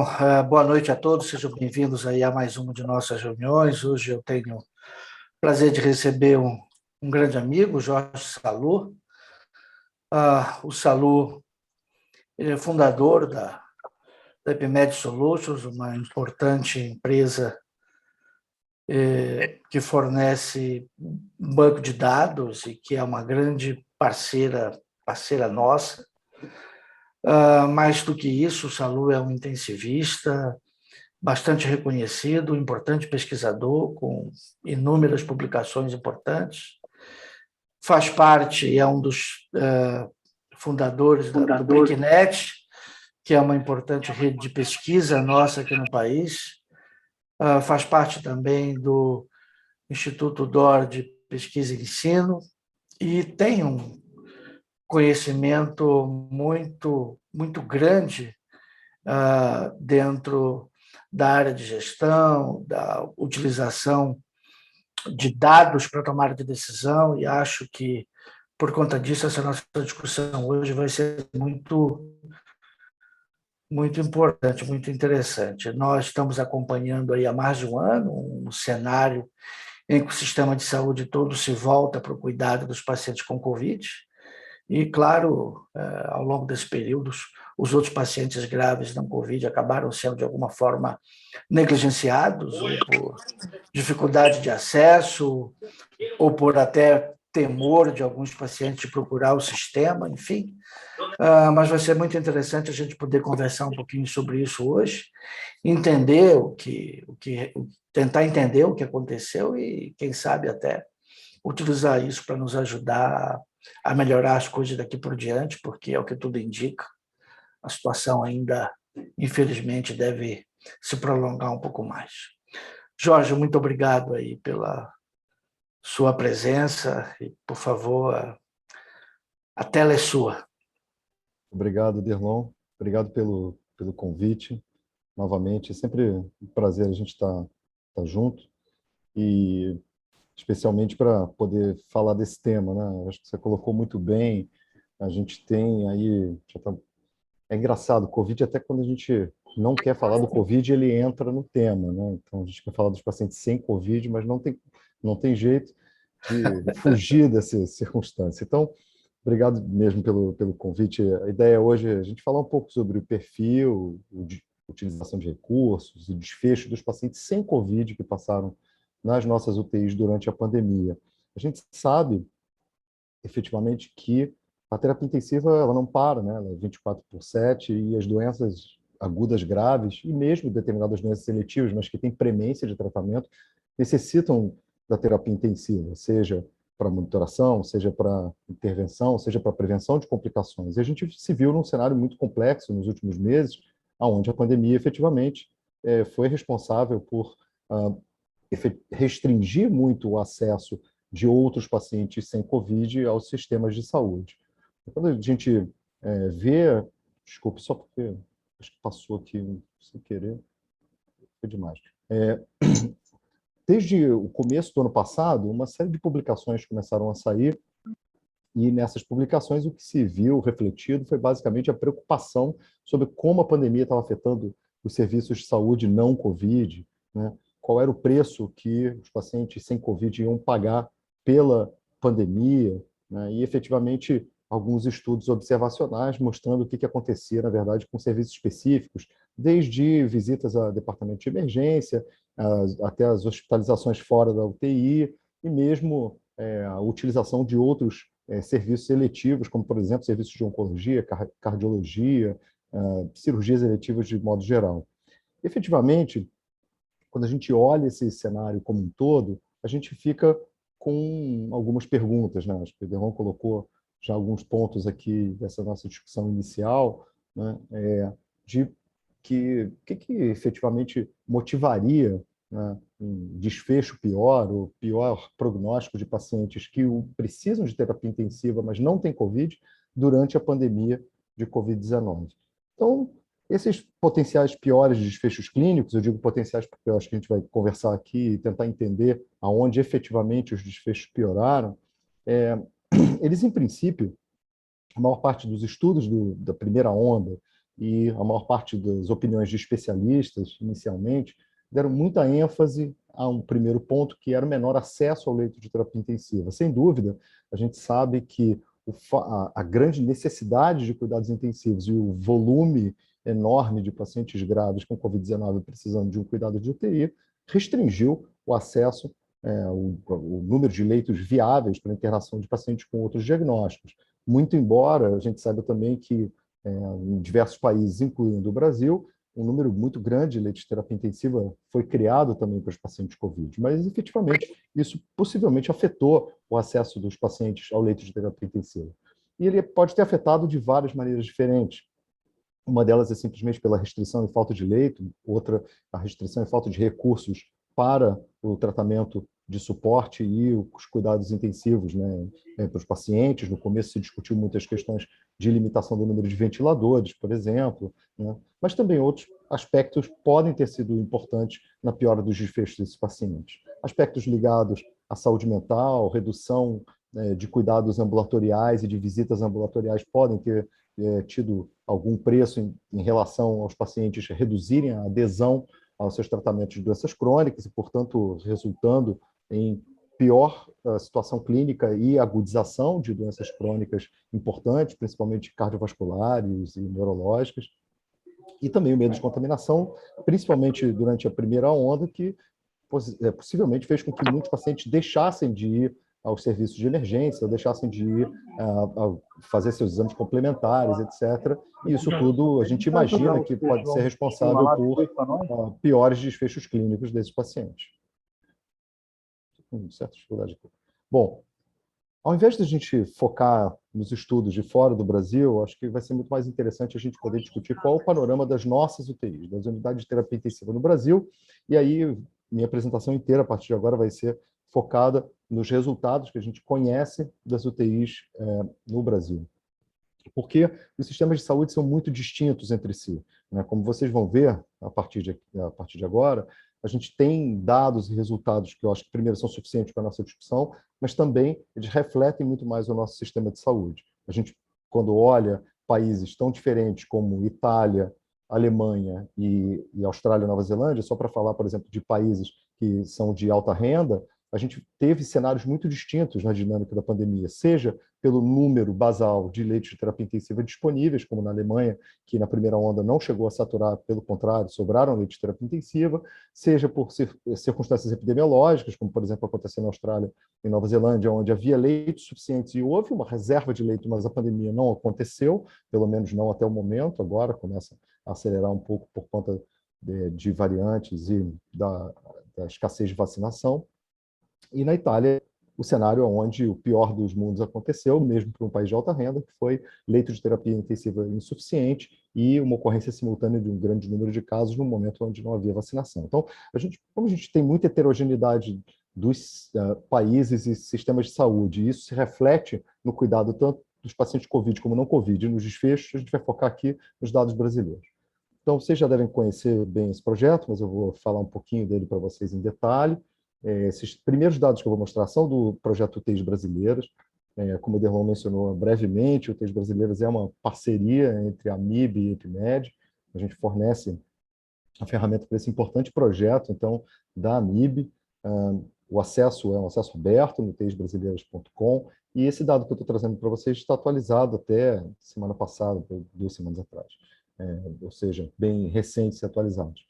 Bom, boa noite a todos, sejam bem-vindos aí a mais uma de nossas reuniões. Hoje eu tenho o prazer de receber um grande amigo, Jorge Salur. O Salur, ele é fundador da Epimed Solutions, uma importante empresa que fornece um banco de dados e que é uma grande parceira nossa. Mais do que isso, o Salur é um intensivista, bastante reconhecido, importante pesquisador, com inúmeras publicações importantes. Faz parte e é um dos fundadores do BRICNet, que é uma importante rede de pesquisa nossa aqui no país. Faz parte também do Instituto DOR de Pesquisa e Ensino e tem um conhecimento muito grande dentro da área de gestão, da utilização de dados para tomada de decisão, e acho que, por conta disso, essa nossa discussão hoje vai ser muito importante, muito interessante. Nós estamos acompanhando aí há mais de um ano um cenário em que o sistema de saúde todo se volta para o cuidado dos pacientes com Covid, e, claro, ao longo desse período, os outros pacientes graves não Covid acabaram sendo, de alguma forma, negligenciados, ou por dificuldade de acesso, ou por até temor de alguns pacientes de procurar o sistema, enfim. Mas vai ser muito interessante a gente poder conversar um pouquinho sobre isso hoje, entender tentar entender o que aconteceu e, quem sabe, até utilizar isso para nos ajudar a melhorar as coisas daqui por diante, porque é o que tudo indica, a situação ainda, infelizmente, deve se prolongar um pouco mais. Jorge, muito obrigado aí pela sua presença e, por favor, a tela é sua. Obrigado, Derlon. Obrigado pelo convite. Novamente, é sempre um prazer a gente estar junto, e especialmente para poder falar desse tema, né? Acho que você colocou muito bem. A gente tem aí... É engraçado, o Covid, até quando a gente não quer falar do Covid, ele entra no tema, né? Então, a gente quer falar dos pacientes sem Covid, mas não tem jeito de fugir dessa circunstância. Então, obrigado mesmo pelo convite. A ideia hoje é a gente falar um pouco sobre o perfil, utilização de recursos e desfecho dos pacientes sem Covid que passaram nas nossas UTIs durante a pandemia. A gente sabe, efetivamente, que a terapia intensiva ela não para, né? Ela é 24/7, e as doenças agudas graves, e mesmo determinadas doenças seletivas, mas que têm premência de tratamento, necessitam da terapia intensiva, seja para monitoração, seja para intervenção, seja para prevenção de complicações. E a gente se viu num cenário muito complexo nos últimos meses, onde a pandemia efetivamente foi responsável por restringir muito o acesso de outros pacientes sem Covid aos sistemas de saúde. Quando a gente vê... Desculpe, só porque acho que passou aqui sem querer, foi demais. Desde o começo do ano passado, uma série de publicações começaram a sair, e nessas publicações o que se viu refletido foi basicamente a preocupação sobre como a pandemia estava afetando os serviços de saúde não Covid, né? Qual era o preço que os pacientes sem Covid iam pagar pela pandemia, né? E, efetivamente, alguns estudos observacionais mostrando o que acontecia, na verdade, com serviços específicos, desde visitas a departamento de emergência, até as hospitalizações fora da UTI, e mesmo a utilização de outros serviços eletivos, como, por exemplo, serviços de oncologia, cardiologia, cirurgias eletivas de modo geral. Efetivamente, quando a gente olha esse cenário como um todo, a gente fica com algumas perguntas, né? Acho que o Derlon colocou já alguns pontos aqui dessa nossa discussão inicial, né? De que efetivamente motivaria, né, um desfecho pior, ou pior prognóstico de pacientes que precisam de terapia intensiva, mas não têm Covid, durante a pandemia de Covid-19. Então, esses potenciais piores desfechos clínicos, eu digo potenciais porque eu acho que a gente vai conversar aqui e tentar entender aonde efetivamente os desfechos pioraram, eles, em princípio, a maior parte dos estudos da primeira onda e a maior parte das opiniões de especialistas, inicialmente, deram muita ênfase a um primeiro ponto, que era o menor acesso ao leito de terapia intensiva. Sem dúvida, a gente sabe que a grande necessidade de cuidados intensivos e o volume enorme de pacientes graves com Covid-19 precisando de um cuidado de UTI restringiu o acesso, o número de leitos viáveis para a internação de pacientes com outros diagnósticos. Muito embora a gente saiba também que, em diversos países, incluindo o Brasil, um número muito grande de leitos de terapia intensiva foi criado também para os pacientes COVID, mas efetivamente isso possivelmente afetou o acesso dos pacientes ao leito de terapia intensiva. E ele pode ter afetado de várias maneiras diferentes. Uma delas é simplesmente pela restrição e falta de leito, outra, a restrição e falta de recursos para o tratamento de suporte e os cuidados intensivos, né, para os pacientes. No começo se discutiu muitas questões de limitação do número de ventiladores, por exemplo, né, mas também outros aspectos podem ter sido importantes na piora dos desfechos desses pacientes. Aspectos ligados à saúde mental, redução de cuidados ambulatoriais e de visitas ambulatoriais podem ter tido algum preço em relação aos pacientes reduzirem a adesão aos seus tratamentos de doenças crônicas e, portanto, resultando em pior situação clínica e agudização de doenças crônicas importantes, principalmente cardiovasculares e neurológicas. E também o medo de contaminação, principalmente durante a primeira onda, que possivelmente fez com que muitos pacientes deixassem de ir aos serviços de emergência, ou deixassem de ir a fazer seus exames complementares, etc. E isso tudo a gente imagina que pode ser responsável por piores desfechos clínicos desses pacientes. Com certa dificuldade aqui. Bom, ao invés de a gente focar nos estudos de fora do Brasil, acho que vai ser muito mais interessante a gente poder discutir qual é o panorama das nossas UTIs, das unidades de terapia intensiva no Brasil. E aí, minha apresentação inteira, a partir de agora, vai ser focada nos resultados que a gente conhece das UTIs no Brasil. Porque os sistemas de saúde são muito distintos entre si, né? Como vocês vão ver, a partir de agora, a gente tem dados e resultados que eu acho que, primeiro, são suficientes para a nossa discussão, mas também eles refletem muito mais o nosso sistema de saúde. A gente, quando olha países tão diferentes como Itália, Alemanha e Austrália e Nova Zelândia, só para falar, por exemplo, de países que são de alta renda, a gente teve cenários muito distintos na dinâmica da pandemia, seja pelo número basal de leitos de terapia intensiva disponíveis, como na Alemanha, que na primeira onda não chegou a saturar, pelo contrário, sobraram leitos de terapia intensiva, seja por circunstâncias epidemiológicas, como, por exemplo, aconteceu na Austrália e Nova Zelândia, onde havia leitos suficientes e houve uma reserva de leito, mas a pandemia não aconteceu, pelo menos não até o momento, agora começa a acelerar um pouco por conta de variantes e da escassez de vacinação. E na Itália, o cenário onde o pior dos mundos aconteceu, mesmo para um país de alta renda, que foi leito de terapia intensiva insuficiente e uma ocorrência simultânea de um grande número de casos no momento onde não havia vacinação. Então, como a gente tem muita heterogeneidade dos países e sistemas de saúde, e isso se reflete no cuidado tanto dos pacientes COVID como não COVID, e nos desfechos, a gente vai focar aqui nos dados brasileiros. Então, vocês já devem conhecer bem esse projeto, mas eu vou falar um pouquinho dele para vocês em detalhe. Esses primeiros dados que eu vou mostrar são do projeto UTIs Brasileiras. Como o Derlon mencionou brevemente, o UTIs Brasileiras é uma parceria entre a MIB e a EPIMED. A gente fornece a ferramenta para esse importante projeto, então, da MIB. O acesso é um acesso aberto no utisbrasileiras.com, e esse dado que eu estou trazendo para vocês está atualizado até semana passada, 2 semanas atrás, ou seja, bem recentes e atualizados.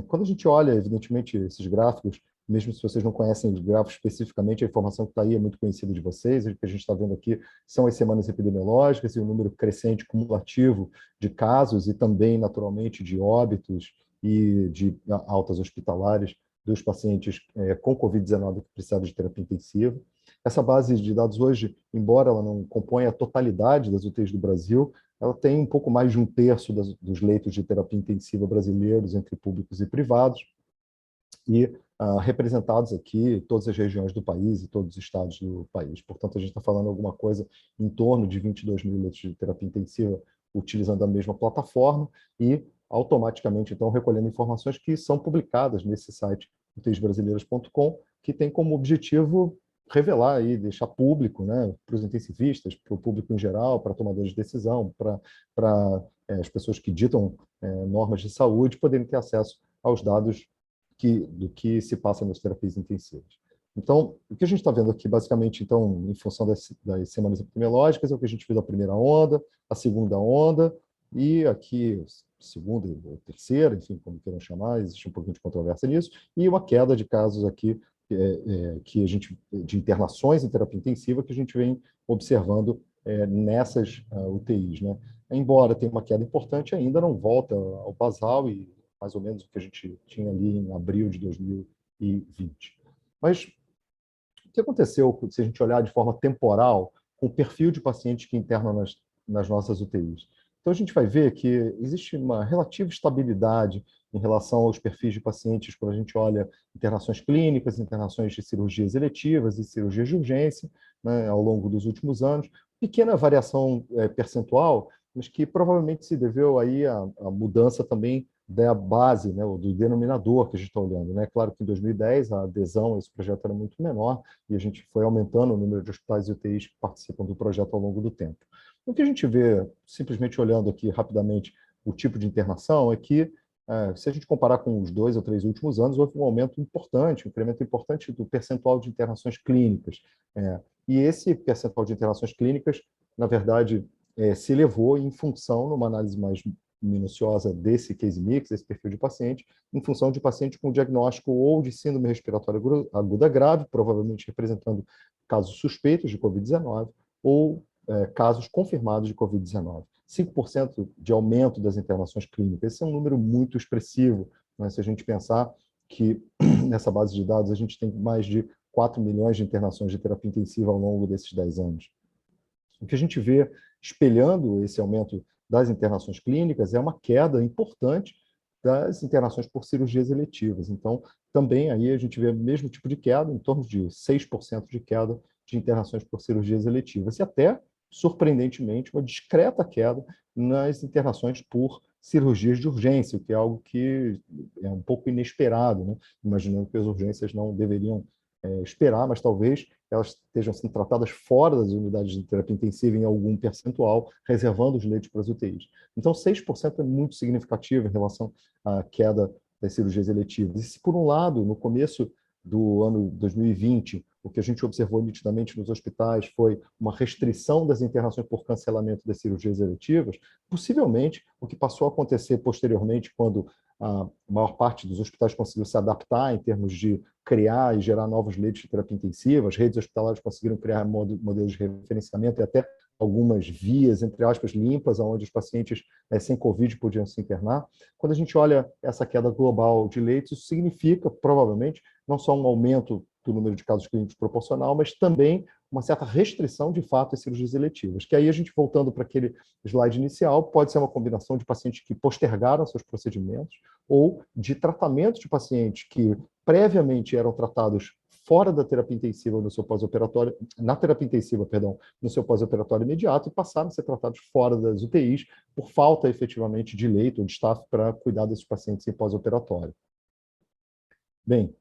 Quando a gente olha, evidentemente, esses gráficos, mesmo se vocês não conhecem os gráficos especificamente, a informação que está aí é muito conhecida de vocês. O que a gente está vendo aqui são as semanas epidemiológicas e o número crescente cumulativo de casos e também, naturalmente, de óbitos e de altas hospitalares dos pacientes com Covid-19 que precisavam de terapia intensiva. Essa base de dados hoje, embora ela não componha a totalidade das UTIs do Brasil, ela tem um pouco mais de 1/3 dos leitos de terapia intensiva brasileiros entre públicos e privados, e representados aqui todas as regiões do país e todos os estados do país. Portanto, a gente está falando alguma coisa em torno de 22 mil leitos de terapia intensiva utilizando a mesma plataforma e automaticamente, então, recolhendo informações que são publicadas nesse site utisbrasileiras.com, que tem como objetivo revelar e deixar público, né, para os intensivistas, para o público em geral, para tomadores de decisão, para as pessoas que ditam normas de saúde poderem ter acesso aos dados do que se passa nas terapias intensivas. Então, o que a gente está vendo aqui, basicamente, então, em função das semanas epidemiológicas, é o que a gente viu da primeira onda, a segunda onda, e aqui, segunda ou terceira, enfim, como queiram chamar, existe um pouquinho de controvérsia nisso, e uma queda de casos aqui que a gente, de internações em terapia intensiva que a gente vem observando nessas UTIs, né? Embora tenha uma queda importante, ainda não volta ao basal e mais ou menos o que a gente tinha ali em abril de 2020. Mas o que aconteceu, se a gente olhar de forma temporal, com o perfil de pacientes que internam nas nossas UTIs? Então, a gente vai ver que existe uma relativa estabilidade em relação aos perfis de pacientes quando a gente olha internações clínicas, internações de cirurgias eletivas e cirurgias de urgência, né, ao longo dos últimos anos. Pequena variação percentual, mas que provavelmente se deveu aí à mudança também da base, né, do denominador que a gente está olhando. Né? Claro que em 2010 a adesão a esse projeto era muito menor e a gente foi aumentando o número de hospitais e UTIs que participam do projeto ao longo do tempo. O que a gente vê, simplesmente olhando aqui rapidamente o tipo de internação, é que, se a gente comparar com os 2 ou 3 últimos anos, houve um aumento importante, um incremento importante do percentual de internações clínicas. E esse percentual de internações clínicas, na verdade, se elevou em função, numa análise mais minuciosa desse case mix, desse perfil de paciente, em função de paciente com diagnóstico ou de síndrome respiratória aguda grave, provavelmente representando casos suspeitos de Covid-19, ou casos confirmados de Covid-19. 5% de aumento das internações clínicas. Esse é um número muito expressivo, né? Se a gente pensar que nessa base de dados a gente tem mais de 4 milhões de internações de terapia intensiva ao longo desses 10 anos. O que a gente vê espelhando esse aumento das internações clínicas é uma queda importante das internações por cirurgias eletivas. Então, também aí a gente vê o mesmo tipo de queda, em torno de 6% de queda de internações por cirurgias eletivas. E até, surpreendentemente, uma discreta queda nas internações por cirurgias de urgência, o que é algo que é um pouco inesperado, né? Imaginando que as urgências não deveriam esperar, mas talvez elas estejam sendo tratadas fora das unidades de terapia intensiva em algum percentual, reservando os leitos para as UTIs. Então, 6% é muito significativo em relação à queda das cirurgias eletivas. E se, por um lado, no começo do ano 2020, o que a gente observou nitidamente nos hospitais foi uma restrição das internações por cancelamento das cirurgias eletivas, possivelmente o que passou a acontecer posteriormente, quando a maior parte dos hospitais conseguiu se adaptar em termos de criar e gerar novos leitos de terapia intensiva, as redes hospitalares conseguiram criar modelos de referenciamento e até algumas vias, entre aspas, limpas, onde os pacientes sem Covid podiam se internar. Quando a gente olha essa queda global de leitos, isso significa, provavelmente, não só um aumento do número de casos clínicos proporcional, mas também uma certa restrição, de fato, às cirurgias eletivas. Que aí a gente, voltando para aquele slide inicial, pode ser uma combinação de pacientes que postergaram seus procedimentos ou de tratamento de pacientes que previamente eram tratados fora da terapia intensiva no seu pós-operatório, na terapia intensiva, perdão, no seu pós-operatório imediato e passaram a ser tratados fora das UTIs por falta efetivamente de leito ou de staff para cuidar desses pacientes em pós-operatório. Bem,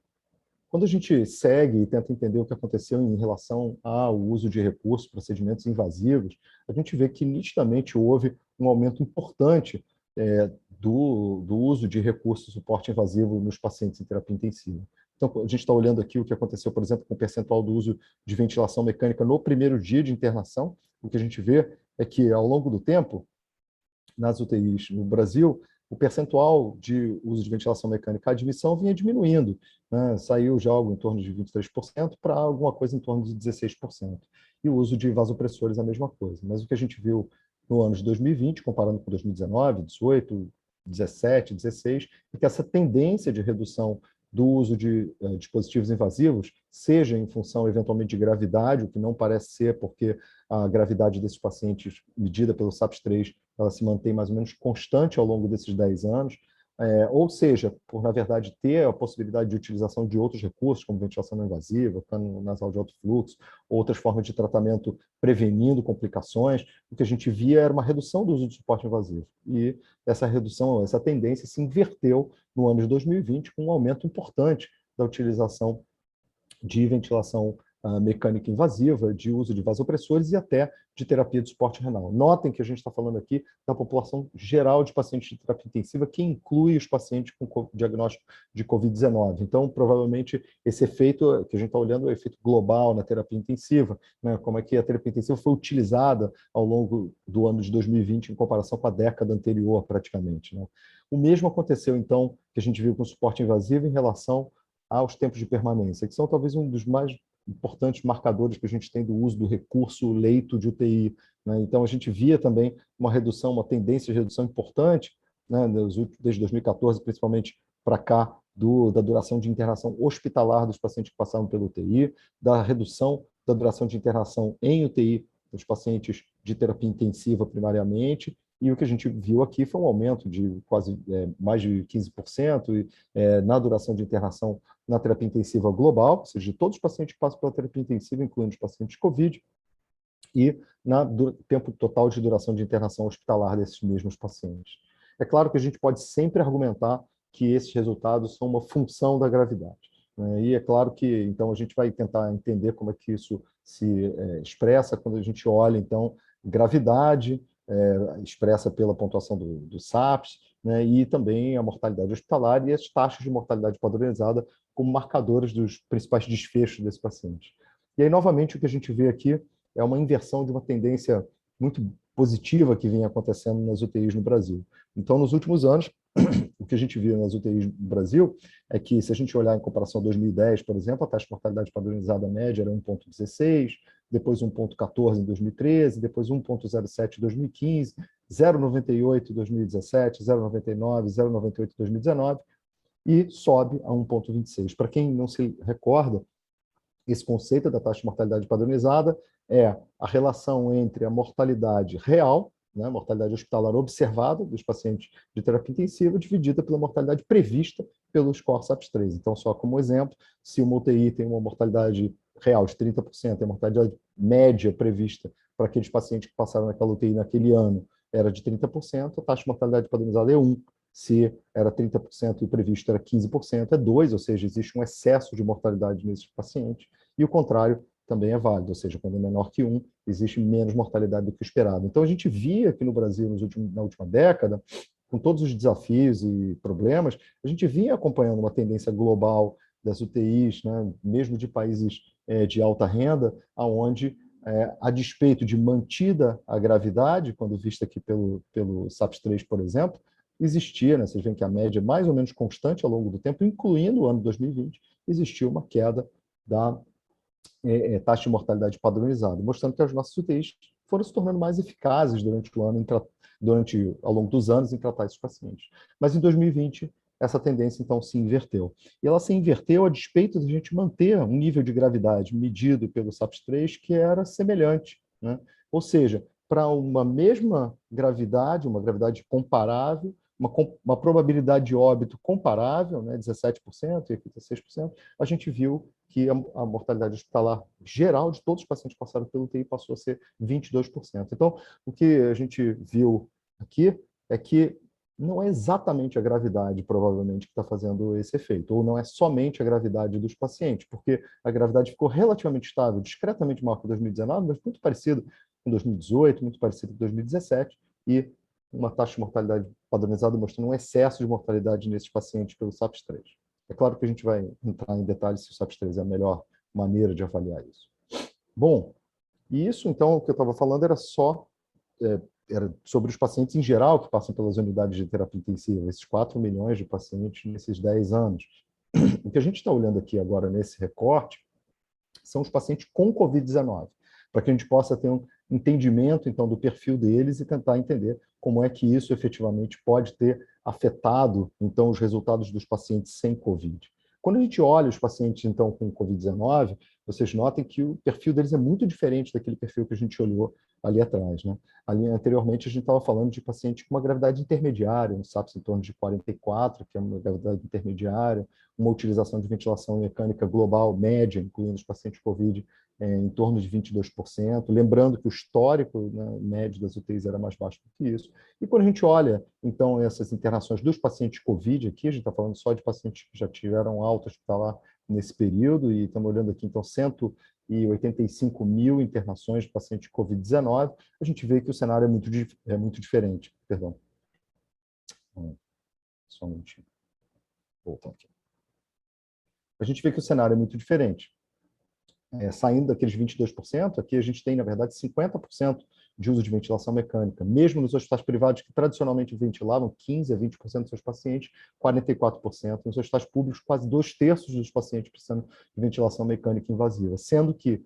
quando a gente segue e tenta entender o que aconteceu em relação ao uso de recursos, procedimentos invasivos, a gente vê que nitidamente houve um aumento importante do uso de recursos de suporte invasivo nos pacientes em terapia intensiva. Então, a gente está olhando aqui o que aconteceu, por exemplo, com o percentual do uso de ventilação mecânica no primeiro dia de internação. O que a gente vê é que, ao longo do tempo, nas UTIs no Brasil, o percentual de uso de ventilação mecânica à admissão vinha diminuindo, né? Saiu já algo em torno de 23% para alguma coisa em torno de 16%. E o uso de vasopressores a mesma coisa. Mas o que a gente viu no ano de 2020, comparando com 2019, 18, 17, 16, é que essa tendência de redução do uso de dispositivos invasivos, seja em função, eventualmente, de gravidade, o que não parece ser, porque a gravidade desses pacientes, medida pelo SAPS-3, ela se mantém mais ou menos constante ao longo desses 10 anos, ou seja, por, na verdade, ter a possibilidade de utilização de outros recursos, como ventilação não invasiva, cano nasal de alto fluxo, outras formas de tratamento prevenindo complicações, o que a gente via era uma redução do uso de suporte invasivo. E essa redução, essa tendência se inverteu no ano de 2020, com um aumento importante da utilização de ventilação mecânica invasiva, de uso de vasopressores e até de terapia de suporte renal. Notem que a gente está falando aqui da população geral de pacientes de terapia intensiva, que inclui os pacientes com diagnóstico de Covid-19. Então, provavelmente, esse efeito que a gente está olhando é o efeito global na terapia intensiva, né? Como é que a terapia intensiva foi utilizada ao longo do ano de 2020 em comparação com a década anterior, praticamente, né? O mesmo aconteceu, então, que a gente viu com o suporte invasivo em relação aos tempos de permanência, que são talvez um dos mais importantes marcadores que a gente tem do uso do recurso leito de UTI, né? Então, a gente via também uma redução, uma tendência de redução importante, né, desde 2014, principalmente para cá, da duração de internação hospitalar dos pacientes que passavam pelo UTI, da redução da duração de internação em UTI dos pacientes de terapia intensiva primariamente, e o que a gente viu aqui foi um aumento de quase mais de 15% na duração de internação na terapia intensiva global, ou seja, de todos os pacientes que passam pela terapia intensiva, incluindo os pacientes de COVID, e no tempo total de duração de internação hospitalar desses mesmos pacientes. É claro que a gente pode sempre argumentar que esses resultados são uma função da gravidade, né? E é claro que, então, a gente vai tentar entender como é que isso se expressa quando a gente olha, então, gravidade, expressa pela pontuação do SAPS, né, e também a mortalidade hospitalar e as taxas de mortalidade padronizada como marcadores dos principais desfechos desse paciente. E aí, novamente, o que a gente vê aqui é uma inversão de uma tendência muito positiva que vinha acontecendo nas UTIs no Brasil. Então, nos últimos anos, o que a gente viu nas UTIs no Brasil é que, se a gente olhar em comparação a 2010, por exemplo, a taxa de mortalidade padronizada média era 1,16, depois 1,14 em 2013, depois 1,07 em 2015, 0,98 em 2017, 0,99, 0,98 em 2019 e sobe a 1,26. Para quem não se recorda, esse conceito da taxa de mortalidade padronizada é a relação entre a mortalidade real, né, mortalidade hospitalar observada dos pacientes de terapia intensiva, dividida pela mortalidade prevista pelo score SAPS-3. Então, só como exemplo, se uma UTI tem uma mortalidade real de 30%, e a mortalidade média prevista para aqueles pacientes que passaram naquela UTI naquele ano era de 30%, a taxa de mortalidade padronizada é 1. Se era 30% e o previsto era 15%, é 2, ou seja, existe um excesso de mortalidade nesses pacientes, e o contrário também é válido, ou seja, quando é menor que 1, existe menos mortalidade do que o esperado. Então, a gente via aqui no Brasil, na última década, com todos os desafios e problemas, a gente vinha acompanhando uma tendência global das UTIs, né, mesmo de países de alta renda, aonde, a despeito de mantida a gravidade, quando vista aqui pelo SAPS-3, por exemplo, existia, né, vocês veem que a média é mais ou menos constante ao longo do tempo, incluindo o ano 2020, existiu uma queda da taxa de mortalidade padronizada, mostrando que as nossas UTIs foram se tornando mais eficazes durante o ano, ao longo dos anos, em tratar esses pacientes. Mas em 2020, essa tendência, então, se inverteu. E ela se inverteu a despeito de a gente manter um nível de gravidade medido pelo SAPS-3 que era semelhante, né? Ou seja, para uma mesma gravidade, uma gravidade comparável, uma probabilidade de óbito comparável, né, 17% e aqui 16%, a gente viu que a mortalidade hospitalar geral de todos os pacientes que passaram pelo UTI passou a ser 22%. Então, o que a gente viu aqui é que não é exatamente a gravidade, provavelmente, que está fazendo esse efeito, ou não é somente a gravidade dos pacientes, porque a gravidade ficou relativamente estável, discretamente maior que 2019, mas muito parecido com 2018, muito parecido com 2017, e uma taxa de mortalidade padronizada mostrando um excesso de mortalidade nesses pacientes pelo SAPS-3. É claro que a gente vai entrar em detalhes se o SAPS-3 é a melhor maneira de avaliar isso. Bom, e isso, então, o que eu estava falando era só era sobre os pacientes em geral que passam pelas unidades de terapia intensiva, esses 4 milhões de pacientes nesses 10 anos. O que a gente está olhando aqui agora nesse recorte são os pacientes com Covid-19, para que a gente possa ter um entendimento, então, do perfil deles e tentar entender como é que isso efetivamente pode ter afetado, então, os resultados dos pacientes sem Covid. Quando a gente olha os pacientes, então, com Covid-19, vocês notem que o perfil deles é muito diferente daquele perfil que a gente olhou ali atrás, né? Ali, anteriormente, a gente estava falando de pacientes com uma gravidade intermediária, no SAPS em torno de 44, que é uma gravidade intermediária, uma utilização de ventilação mecânica global média, incluindo os pacientes COVID, em torno de 22%, lembrando que o histórico, né, médio das UTIs era mais baixo do que isso. E quando a gente olha, então, essas internações dos pacientes COVID aqui, a gente está falando só de pacientes que já tiveram alta hospitalar nesse período, e estamos olhando aqui, então, 185 mil internações de pacientes COVID-19, a gente vê que o cenário é muito diferente. Perdão. Só um minutinho. Voltando aqui. A gente vê que o cenário é muito diferente. Saindo daqueles 22%, aqui a gente tem, na verdade, 50% de uso de ventilação mecânica. Mesmo nos hospitais privados, que tradicionalmente ventilavam 15% a 20% dos seus pacientes, 44%. Nos hospitais públicos, quase 2/3 dos pacientes precisando de ventilação mecânica invasiva. Sendo que,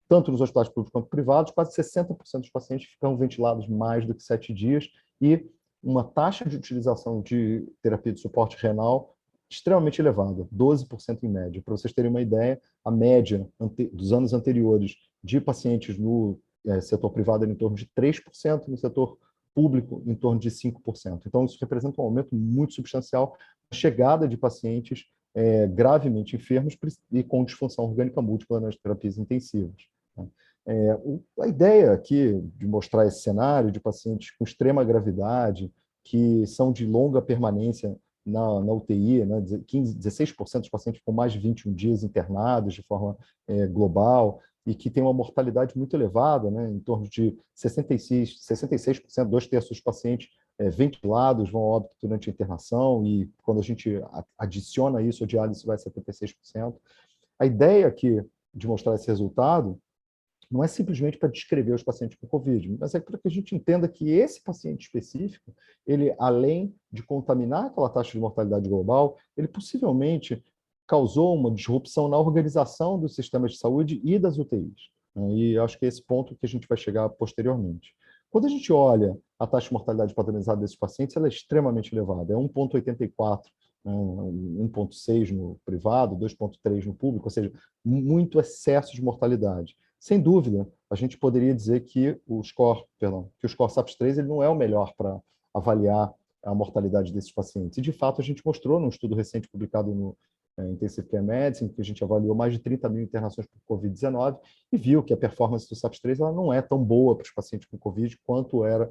tanto nos hospitais públicos quanto privados, quase 60% dos pacientes ficam ventilados mais do que 7 dias e uma taxa de utilização de terapia de suporte renal extremamente elevada, 12% em média. Para vocês terem uma ideia, a média dos anos anteriores de pacientes no setor privado era em torno de 3%, no setor público em torno de 5%. Então, isso representa um aumento muito substancial na chegada de pacientes gravemente enfermos e com disfunção orgânica múltipla nas terapias intensivas. A ideia aqui de mostrar esse cenário de pacientes com extrema gravidade, que são de longa permanência na UTI, né, 16% dos pacientes com mais de 21 dias internados de forma global, e que tem uma mortalidade muito elevada, né, em torno de 66%, 2/3 dos pacientes ventilados vão a óbito durante a internação, e quando a gente adiciona isso, a diálise vai a 76%. A ideia aqui de mostrar esse resultado não é simplesmente para descrever os pacientes com COVID, mas é para que a gente entenda que esse paciente específico, ele, além de contaminar aquela taxa de mortalidade global, ele possivelmente causou uma disrupção na organização dos sistemas de saúde e das UTIs. E acho que é esse ponto que a gente vai chegar posteriormente. Quando a gente olha a taxa de mortalidade padronizada desses pacientes, ela é extremamente elevada, é 1,84, 1,6 no privado, 2,3 no público, ou seja, muito excesso de mortalidade. Sem dúvida, a gente poderia dizer que o score SAPS-3 ele não é o melhor para avaliar a mortalidade desses pacientes. E, de fato, a gente mostrou num estudo recente publicado no Intensive Care Medicine, que a gente avaliou mais de 30 mil internações por Covid-19 e viu que a performance do SAPS-3 ela não é tão boa para os pacientes com Covid quanto era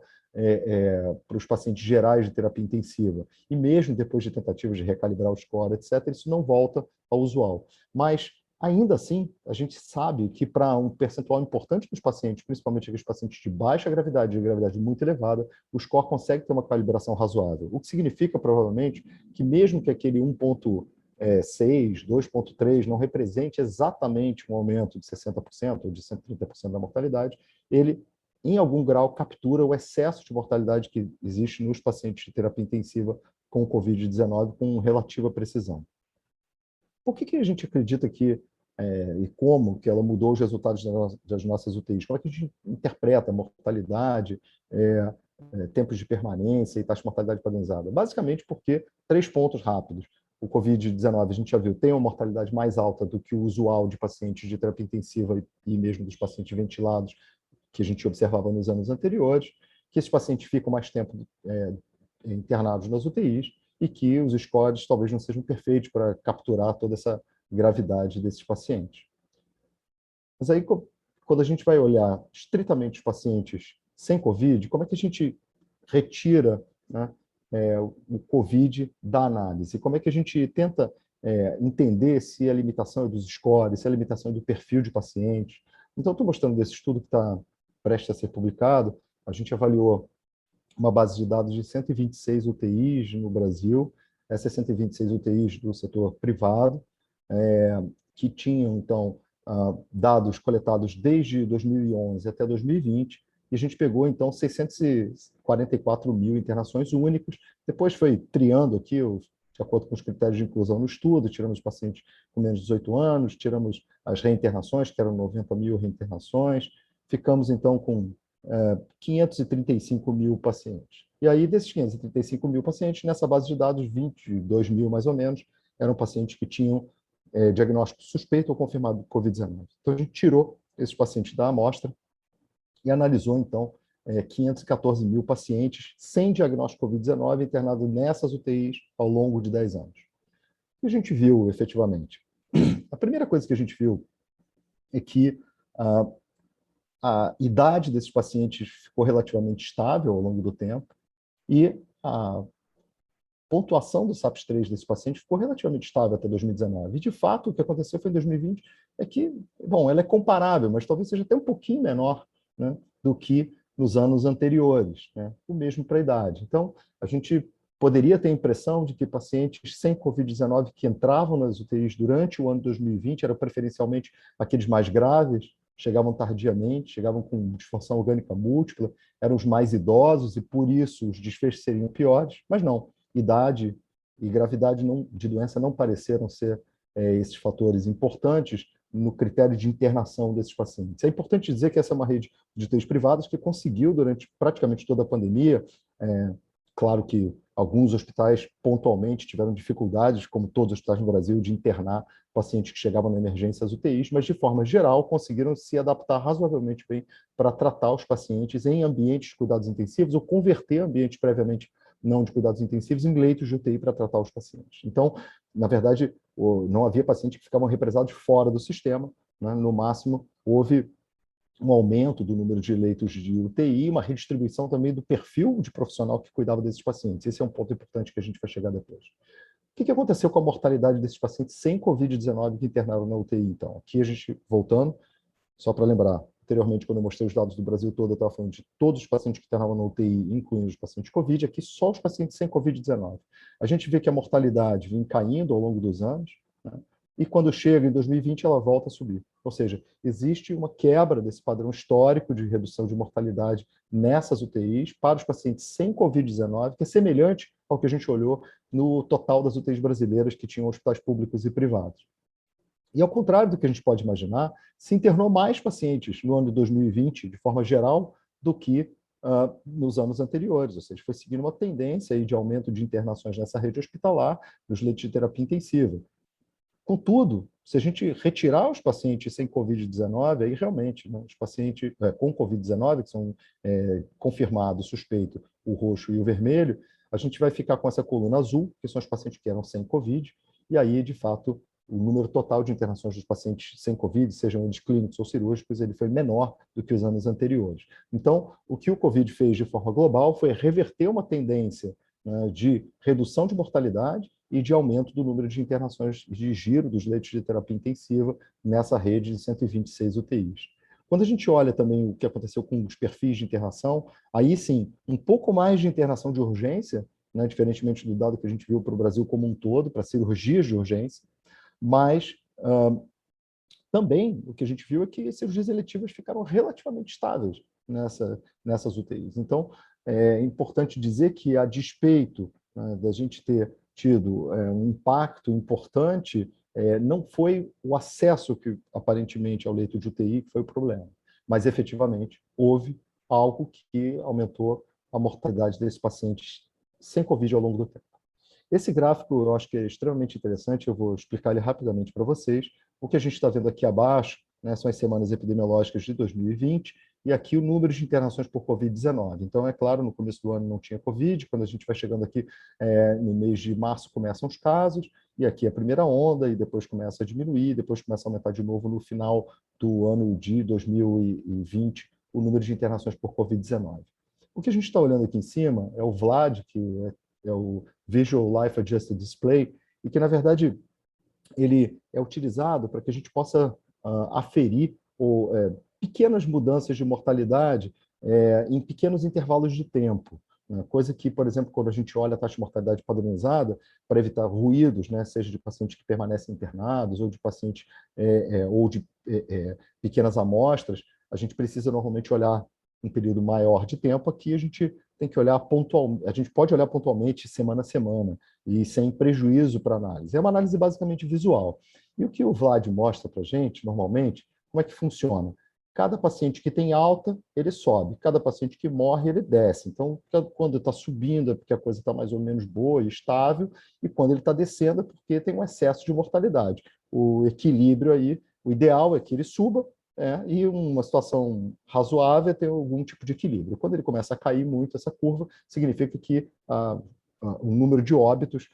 para os pacientes gerais de terapia intensiva. E mesmo depois de tentativas de recalibrar o score, etc., isso não volta ao usual. Mas, ainda assim, a gente sabe que para um percentual importante dos pacientes, principalmente aqueles pacientes de baixa gravidade, de gravidade muito elevada, o score consegue ter uma calibração razoável. O que significa, provavelmente, que mesmo que aquele 1,6, 2,3 não represente exatamente um aumento de 60% ou de 130% da mortalidade, ele, em algum grau, captura o excesso de mortalidade que existe nos pacientes de terapia intensiva com Covid-19 com relativa precisão. Por que a gente acredita que, e como que ela mudou os resultados das nossas UTIs? Como é que a gente interpreta a mortalidade, tempos de permanência e taxa de mortalidade padronizada? Basicamente porque 3 pontos rápidos. O Covid-19, a gente já viu, tem uma mortalidade mais alta do que o usual de pacientes de terapia intensiva e mesmo dos pacientes ventilados que a gente observava nos anos anteriores, que esses pacientes ficam mais tempo internados nas UTIs, e que os scores talvez não sejam perfeitos para capturar toda essa gravidade desses pacientes. Mas aí, quando a gente vai olhar estritamente os pacientes sem COVID, como é que a gente retira, né, o COVID da análise? Como é que a gente tenta entender se a limitação é dos scores, se a limitação é do perfil de pacientes? Então, estou mostrando desse estudo que está prestes a ser publicado. A gente avaliou uma base de dados de 126 UTIs no Brasil, essas 126 UTIs do setor privado, que tinham, então, dados coletados desde 2011 até 2020, e a gente pegou, então, 644 mil internações únicas, depois foi triando aqui, de acordo com os critérios de inclusão no estudo, tiramos os pacientes com menos de 18 anos, tiramos as reinternações, que eram 90 mil reinternações, ficamos, então, com 535 mil pacientes. E aí, desses 535 mil pacientes, nessa base de dados, 22 mil, mais ou menos, eram pacientes que tinham diagnóstico suspeito ou confirmado de Covid-19. Então, a gente tirou esses pacientes da amostra e analisou, então, 514 mil pacientes sem diagnóstico Covid-19 internados nessas UTIs ao longo de 10 anos. O que a gente viu, efetivamente? A primeira coisa que a gente viu é que A idade desses pacientes ficou relativamente estável ao longo do tempo e a pontuação do SAPS-3 desses pacientes ficou relativamente estável até 2019. E, de fato, o que aconteceu foi em 2020 é que, bom, ela é comparável, mas talvez seja até um pouquinho menor, né, do que nos anos anteriores, né, o mesmo para a idade. Então, a gente poderia ter a impressão de que pacientes sem Covid-19 que entravam nas UTIs durante o ano de 2020 eram preferencialmente aqueles mais graves, chegavam tardiamente, chegavam com disfunção orgânica múltipla, eram os mais idosos e, por isso, os desfechos seriam piores, mas não. Idade e gravidade de doença não pareceram ser esses fatores importantes no critério de internação desses pacientes. É importante dizer que essa é uma rede de UTIs privadas que conseguiu, durante praticamente toda a pandemia, claro que alguns hospitais pontualmente tiveram dificuldades, como todos os hospitais no Brasil, de internar pacientes que chegavam na emergência às UTIs, mas, de forma geral, conseguiram se adaptar razoavelmente bem para tratar os pacientes em ambientes de cuidados intensivos ou converter ambientes previamente não de cuidados intensivos em leitos de UTI para tratar os pacientes. Então, na verdade, não havia pacientes que ficavam represados fora do sistema, né? No máximo, houve um aumento do número de leitos de UTI, uma redistribuição também do perfil de profissional que cuidava desses pacientes. Esse é um ponto importante que a gente vai chegar depois. O que aconteceu com a mortalidade desses pacientes sem Covid-19 que internaram na UTI, então? Aqui a gente, voltando, só para lembrar, anteriormente, quando eu mostrei os dados do Brasil todo, eu estava falando de todos os pacientes que internavam na UTI, incluindo os pacientes COVID, aqui só os pacientes sem Covid-19. A gente vê que a mortalidade vem caindo ao longo dos anos, né? E quando chega em 2020, ela volta a subir. Ou seja, existe uma quebra desse padrão histórico de redução de mortalidade nessas UTIs para os pacientes sem Covid-19, que é semelhante ao que a gente olhou no total das UTIs brasileiras que tinham hospitais públicos e privados. E, ao contrário do que a gente pode imaginar, se internou mais pacientes no ano de 2020, de forma geral, do que nos anos anteriores. Ou seja, foi seguindo uma tendência aí de aumento de internações nessa rede hospitalar, nos leitos de terapia intensiva. Contudo, se a gente retirar os pacientes sem Covid-19, aí realmente, né, os pacientes com Covid-19, que são confirmados, suspeito, o roxo e o vermelho, a gente vai ficar com essa coluna azul, que são os pacientes que eram sem Covid, e aí, de fato, o número total de internações dos pacientes sem Covid, sejam eles clínicos ou cirúrgicos, ele foi menor do que os anos anteriores. Então, o que o Covid fez de forma global foi reverter uma tendência, né, de redução de mortalidade e de aumento do número de internações de giro dos leitos de terapia intensiva nessa rede de 126 UTIs. Quando a gente olha também o que aconteceu com os perfis de internação, aí sim, um pouco mais de internação de urgência, né, diferentemente do dado que a gente viu para o Brasil como um todo, para cirurgias de urgência, mas também o que a gente viu é que cirurgias eletivas ficaram relativamente estáveis nessas UTIs. Então, é importante dizer que, a despeito, né, da gente ter tido um impacto importante, não foi o acesso que, aparentemente, ao leito de UTI que foi o problema, mas, efetivamente, houve algo que aumentou a mortalidade desses pacientes sem Covid ao longo do tempo. Esse gráfico eu acho que é extremamente interessante, eu vou explicar ele rapidamente para vocês. O que a gente está vendo aqui abaixo, né, são as semanas epidemiológicas de 2020, e aqui o número de internações por Covid-19. Então, é claro, no começo do ano não tinha Covid, quando a gente vai chegando aqui no mês de março começam os casos, e aqui a primeira onda, e depois começa a diminuir, depois começa a aumentar de novo no final do ano de 2020, o número de internações por Covid-19. O que a gente está olhando aqui em cima é o VLAD, que é o Visual Life Adjusted Display, e que, na verdade, ele é utilizado para que a gente possa aferir pequenas mudanças de mortalidade em pequenos intervalos de tempo. Né? Coisa que, por exemplo, quando a gente olha a taxa de mortalidade padronizada, para evitar ruídos, né, seja de pacientes que permanecem internados ou de pacientes ou de pequenas amostras, a gente precisa normalmente olhar um período maior de tempo. Aqui a gente tem que olhar pontualmente, a gente pode olhar pontualmente semana a semana e sem prejuízo para a análise. É uma análise basicamente visual. E o que o Vlad mostra para a gente, normalmente, como é que funciona? Cada paciente que tem alta, ele sobe. Cada paciente que morre, ele desce. Então, quando está subindo é porque a coisa está mais ou menos boa e estável, e quando ele está descendo é porque tem um excesso de mortalidade. O equilíbrio aí, o ideal é que ele suba, e uma situação razoável é ter algum tipo de equilíbrio. Quando ele começa a cair muito essa curva, significa que o número de óbitos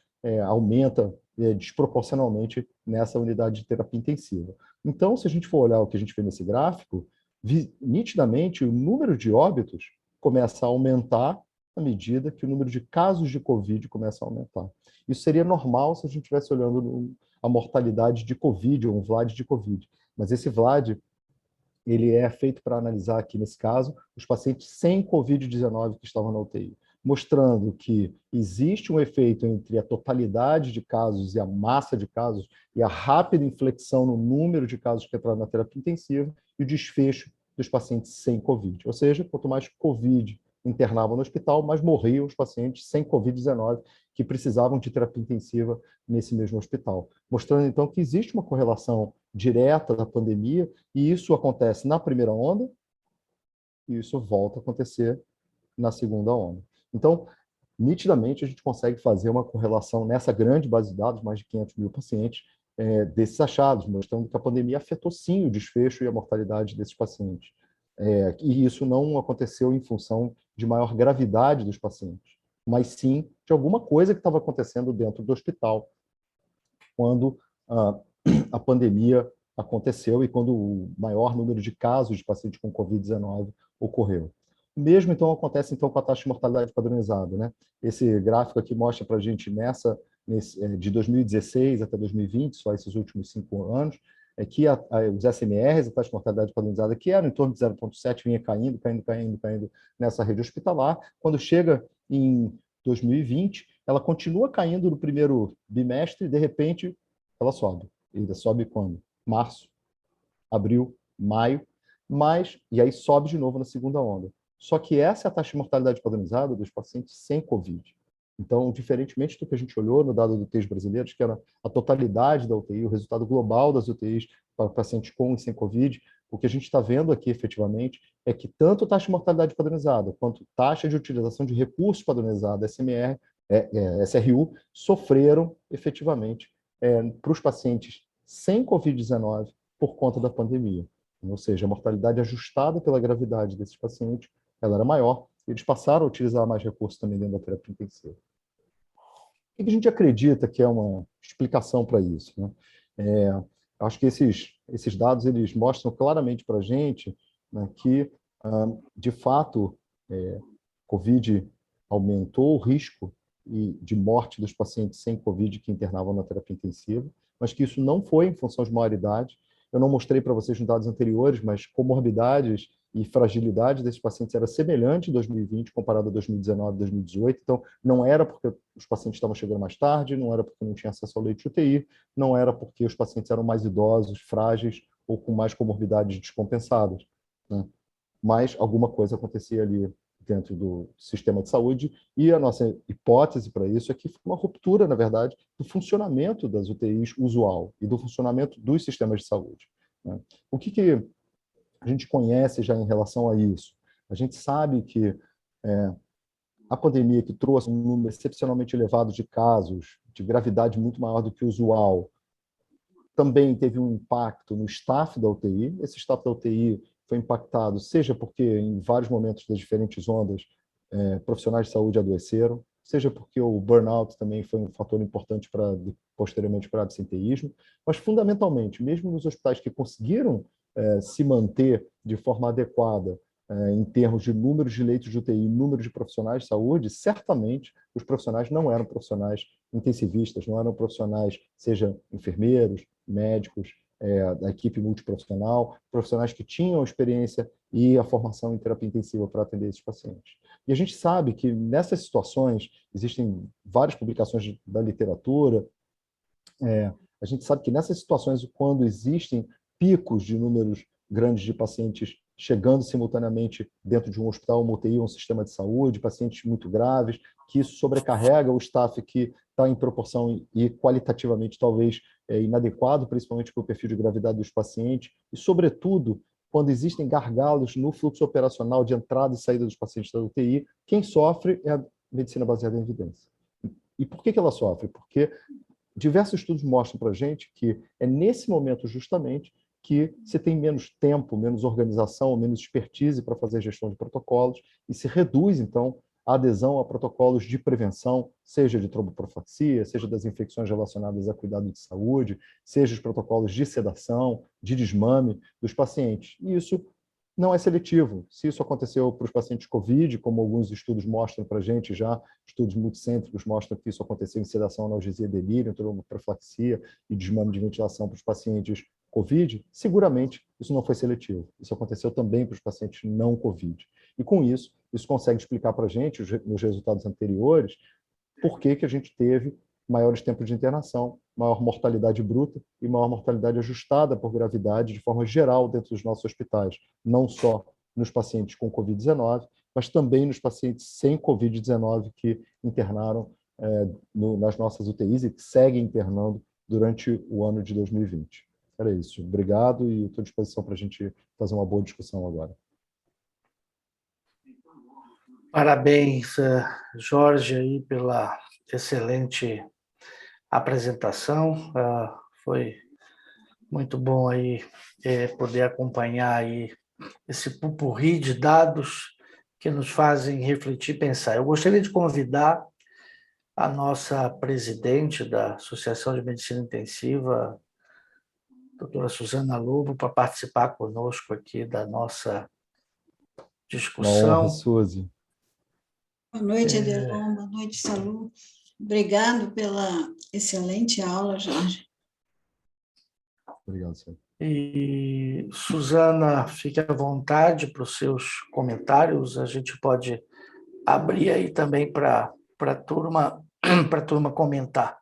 aumenta desproporcionalmente nessa unidade de terapia intensiva. Então, se a gente for olhar o que a gente vê nesse gráfico, nitidamente o número de óbitos começa a aumentar à medida que o número de casos de Covid começa a aumentar. Isso seria normal se a gente estivesse olhando a mortalidade de Covid, ou um VLAD de Covid. Mas esse VLAD, ele é feito para analisar aqui, nesse caso, os pacientes sem Covid-19 que estavam na UTI, mostrando que existe um efeito entre a totalidade de casos e a massa de casos e a rápida inflexão no número de casos que entraram na terapia intensiva e o desfecho dos pacientes sem Covid. Ou seja, quanto mais Covid internavam no hospital, mais morriam os pacientes sem Covid-19 que precisavam de terapia intensiva nesse mesmo hospital. Mostrando, então, que existe uma correlação direta da pandemia e isso acontece na primeira onda e isso volta a acontecer na segunda onda. Então, nitidamente, a gente consegue fazer uma correlação nessa grande base de dados, mais de 500 mil pacientes, desses achados, mostrando que a pandemia afetou sim o desfecho e a mortalidade desses pacientes. E isso não aconteceu em função de maior gravidade dos pacientes, mas sim de alguma coisa que estava acontecendo dentro do hospital quando a pandemia aconteceu e quando o maior número de casos de pacientes com Covid-19 ocorreu. O mesmo, então, acontece então, com a taxa de mortalidade padronizada. Né? Esse gráfico aqui mostra para a gente, de 2016 até 2020, só esses últimos 5 anos, que os SMRs, a taxa de mortalidade padronizada, que era em torno de 0,7, vinha caindo nessa rede hospitalar. Quando chega em 2020, ela continua caindo no primeiro bimestre e, de repente, ela sobe. Ainda sobe quando? Março, abril, maio, e aí sobe de novo na segunda onda. Só que essa é a taxa de mortalidade padronizada dos pacientes sem Covid. Então, diferentemente do que a gente olhou no dado do UTIs brasileiros, que era a totalidade da UTI, o resultado global das UTIs para pacientes com e sem Covid, o que a gente está vendo aqui, efetivamente, é que tanto taxa de mortalidade padronizada quanto taxa de utilização de recursos padronizados, SMR, SRU, sofreram, efetivamente, para os pacientes sem Covid-19 por conta da pandemia. Ou seja, a mortalidade ajustada pela gravidade desses pacientes, ela era maior, e eles passaram a utilizar mais recursos também dentro da terapia intensiva. O que a gente acredita que é uma explicação para isso? Né? Acho que esses dados eles mostram claramente para a gente, né, que, de fato, Covid aumentou o risco de morte dos pacientes sem Covid que internavam na terapia intensiva, mas que isso não foi em função de maior idade. Eu não mostrei para vocês nos dados anteriores, mas comorbidades e fragilidade desses pacientes era semelhante em 2020 comparado a 2019 e 2018. Então, não era porque os pacientes estavam chegando mais tarde, não era porque não tinha acesso ao leite de UTI, não era porque os pacientes eram mais idosos, frágeis ou com mais comorbidades descompensadas. Né? Mas alguma coisa acontecia ali dentro do sistema de saúde, e a nossa hipótese para isso é que foi uma ruptura, na verdade, do funcionamento das UTIs usual e do funcionamento dos sistemas de saúde. Né? O que a gente conhece já em relação a isso? A gente sabe que a pandemia, que trouxe um número excepcionalmente elevado de casos, de gravidade muito maior do que o usual, também teve um impacto no staff da UTI. Esse staff da UTI foi impactado, seja porque em vários momentos das diferentes ondas profissionais de saúde adoeceram, seja porque o burnout também foi um fator importante posteriormente para o absenteísmo, mas fundamentalmente, mesmo nos hospitais que conseguiram se manter de forma adequada em termos de números de leitos de UTI, número de profissionais de saúde, certamente os profissionais não eram profissionais intensivistas, não eram profissionais, seja enfermeiros, médicos, da equipe multiprofissional, profissionais que tinham a experiência e a formação em terapia intensiva para atender esses pacientes. E a gente sabe que nessas situações, existem várias publicações da literatura, a gente sabe que nessas situações, quando existem picos de números grandes de pacientes chegando simultaneamente dentro de um hospital, uma UTI, um sistema de saúde, pacientes muito graves, que isso sobrecarrega o staff que está em proporção e qualitativamente talvez inadequado, principalmente para o perfil de gravidade dos pacientes, e, sobretudo, quando existem gargalos no fluxo operacional de entrada e saída dos pacientes da UTI, quem sofre é a medicina baseada em evidência. E por que ela sofre? Porque diversos estudos mostram para a gente que é nesse momento justamente que se tem menos tempo, menos organização, menos expertise para fazer gestão de protocolos e se reduz, então, a adesão a protocolos de prevenção, seja de tromboprofilaxia, seja das infecções relacionadas a cuidado de saúde, seja os protocolos de sedação, de desmame dos pacientes. E isso não é seletivo. Se isso aconteceu para os pacientes COVID, como alguns estudos mostram para a gente já, estudos multicêntricos mostram que isso aconteceu em sedação, analgesia, delírio, tromboprofilaxia e desmame de ventilação para os pacientes COVID, seguramente isso não foi seletivo. Isso aconteceu também para os pacientes não COVID. E com isso, isso consegue explicar para a gente, nos resultados anteriores, por que a gente teve maiores tempos de internação, maior mortalidade bruta e maior mortalidade ajustada por gravidade de forma geral dentro dos nossos hospitais, não só nos pacientes com Covid-19, mas também nos pacientes sem Covid-19 que internaram nas nossas UTIs e que seguem internando durante o ano de 2020. Era isso. Obrigado e estou à disposição para a gente fazer uma boa discussão agora. Parabéns, Jorge, aí pela excelente apresentação. Foi muito bom aí poder acompanhar aí esse pupurri de dados que nos fazem refletir e pensar. Eu gostaria de convidar a nossa presidente da Associação de Medicina Intensiva, doutora Suzana Lobo, para participar conosco aqui da nossa Uma honra, discussão. Suzy. Boa noite, Adelon. Boa noite, Salu. Obrigado pela excelente aula, Jorge. Obrigado, senhor. E, Suzana, fique à vontade para os seus comentários. A gente pode abrir aí também para a turma comentar.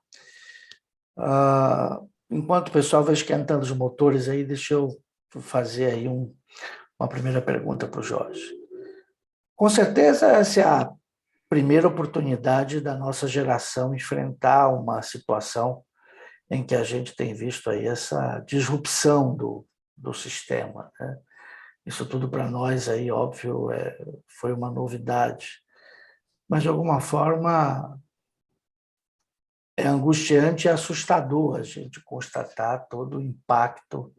Enquanto o pessoal vai esquentando os motores aí, deixa eu fazer aí uma primeira pergunta para o Jorge. Com certeza, essa é a primeira oportunidade da nossa geração enfrentar uma situação em que a gente tem visto aí essa disrupção do sistema, né? Isso tudo para nós aí, óbvio, foi uma novidade. Mas, de alguma forma, é angustiante e assustador a gente constatar todo o impacto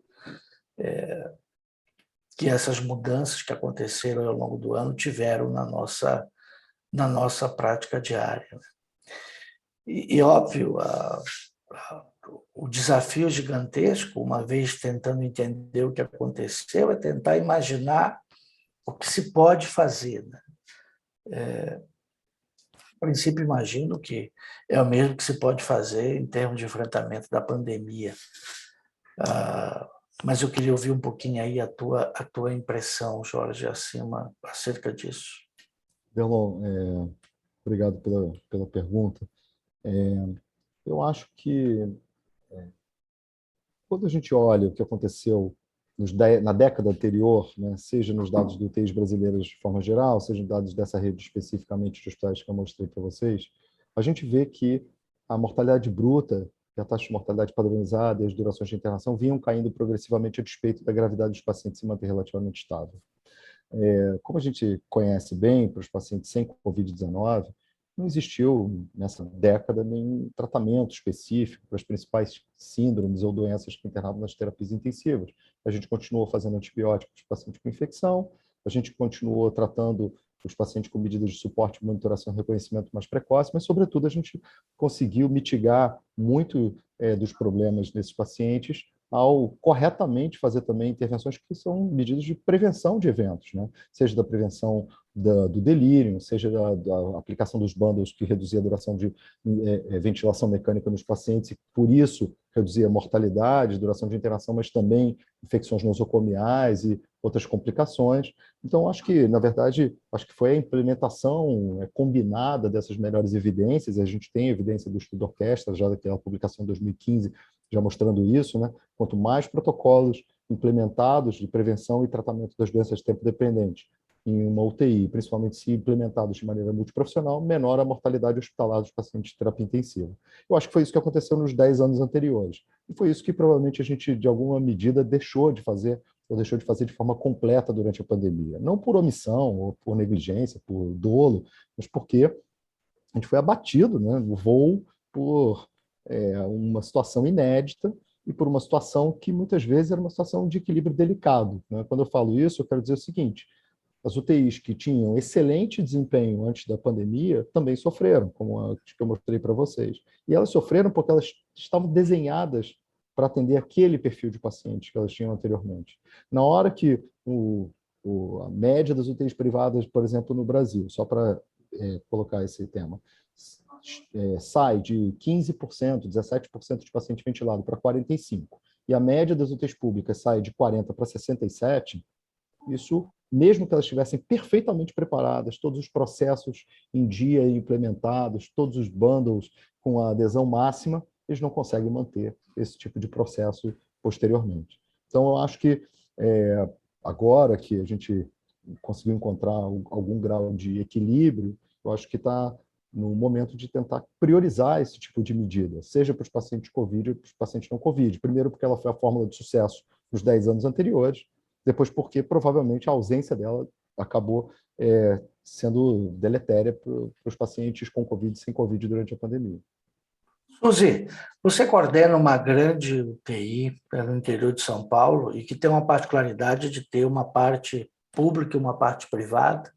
que essas mudanças que aconteceram ao longo do ano tiveram na nossa prática diária. E óbvio, o desafio gigantesco, uma vez tentando entender o que aconteceu, é tentar imaginar o que se pode fazer, né? A princípio, imagino que é o mesmo que se pode fazer em termos de enfrentamento da pandemia. Mas eu queria ouvir um pouquinho aí a tua impressão, Jorge, acerca disso. Delon, obrigado pela pergunta. Eu acho que quando a gente olha o que aconteceu na década anterior, né, seja nos dados do UTIs brasileiros de forma geral, seja nos dados dessa rede especificamente de hospitais que eu mostrei para vocês, a gente vê que a mortalidade bruta, a taxa de mortalidade padronizada e as durações de internação vinham caindo progressivamente a despeito da gravidade dos pacientes se manter relativamente estável. Como a gente conhece bem, para os pacientes sem Covid-19, não existiu nessa década nenhum tratamento específico para as principais síndromes ou doenças que internavam nas terapias intensivas. A gente continuou fazendo antibióticos para os pacientes com infecção, a gente continuou tratando os pacientes com medidas de suporte, monitoração e reconhecimento mais precoce, mas, sobretudo, a gente conseguiu mitigar muito dos problemas desses pacientes ao corretamente fazer também intervenções que são medidas de prevenção de eventos, né? Seja da prevenção do delírio, seja da aplicação dos bundles que reduzia a duração de ventilação mecânica nos pacientes e, por isso, reduzia a mortalidade, duração de internação, mas também infecções nosocomiais e outras complicações. Então, acho que, na verdade, foi a implementação combinada dessas melhores evidências. A gente tem evidência do estudo orquestra, já daquela publicação de 2015, já mostrando isso, né? Quanto mais protocolos implementados de prevenção e tratamento das doenças tempo-dependentes em uma UTI, principalmente se implementados de maneira multiprofissional, menor a mortalidade hospitalar dos pacientes de terapia intensiva. Eu acho que foi isso que aconteceu nos 10 anos anteriores. E foi isso que provavelmente a gente, de alguma medida, deixou de fazer, ou deixou de fazer de forma completa durante a pandemia. Não por omissão, ou por negligência, por dolo, mas porque a gente foi abatido, né, no voo por uma situação inédita e por uma situação que muitas vezes era uma situação de equilíbrio delicado, né? Quando eu falo isso, eu quero dizer o seguinte: As UTIs que tinham excelente desempenho antes da pandemia também sofreram, como a que eu mostrei para vocês. E elas sofreram porque elas estavam desenhadas para atender aquele perfil de pacientes que elas tinham anteriormente. Na hora que a média das UTIs privadas, por exemplo, no Brasil, só para colocar esse tema, sai de 15%, 17% de paciente ventilado para 45%, e a média das UTIs públicas sai de 40% para 67%, isso, mesmo que elas estivessem perfeitamente preparadas, todos os processos em dia implementados, todos os bundles com a adesão máxima, eles não conseguem manter esse tipo de processo posteriormente. Então, eu acho que agora que a gente conseguiu encontrar algum grau de equilíbrio, eu acho que está no momento de tentar priorizar esse tipo de medida, seja para os pacientes COVID ou para os pacientes não COVID. Primeiro, porque ela foi a fórmula de sucesso nos 10 anos anteriores, depois porque provavelmente a ausência dela acabou sendo deletéria para os pacientes com COVID e sem COVID durante a pandemia. Suzy, você coordena uma grande UTI no interior de São Paulo e que tem uma particularidade de ter uma parte pública e uma parte privada.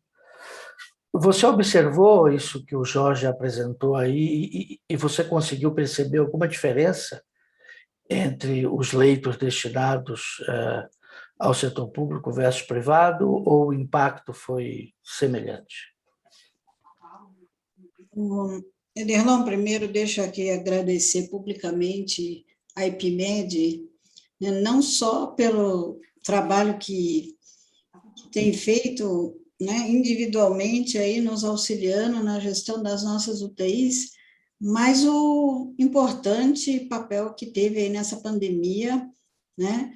Você observou isso que o Jorge apresentou aí e você conseguiu perceber alguma diferença entre os leitos destinados ao setor público versus privado, ou o impacto foi semelhante? Ederlon, primeiro deixo aqui agradecer publicamente a IPMED, né, não só pelo trabalho que tem feito, né, individualmente, aí, nos auxiliando na gestão das nossas UTIs, mas o importante papel que teve aí nessa pandemia, né,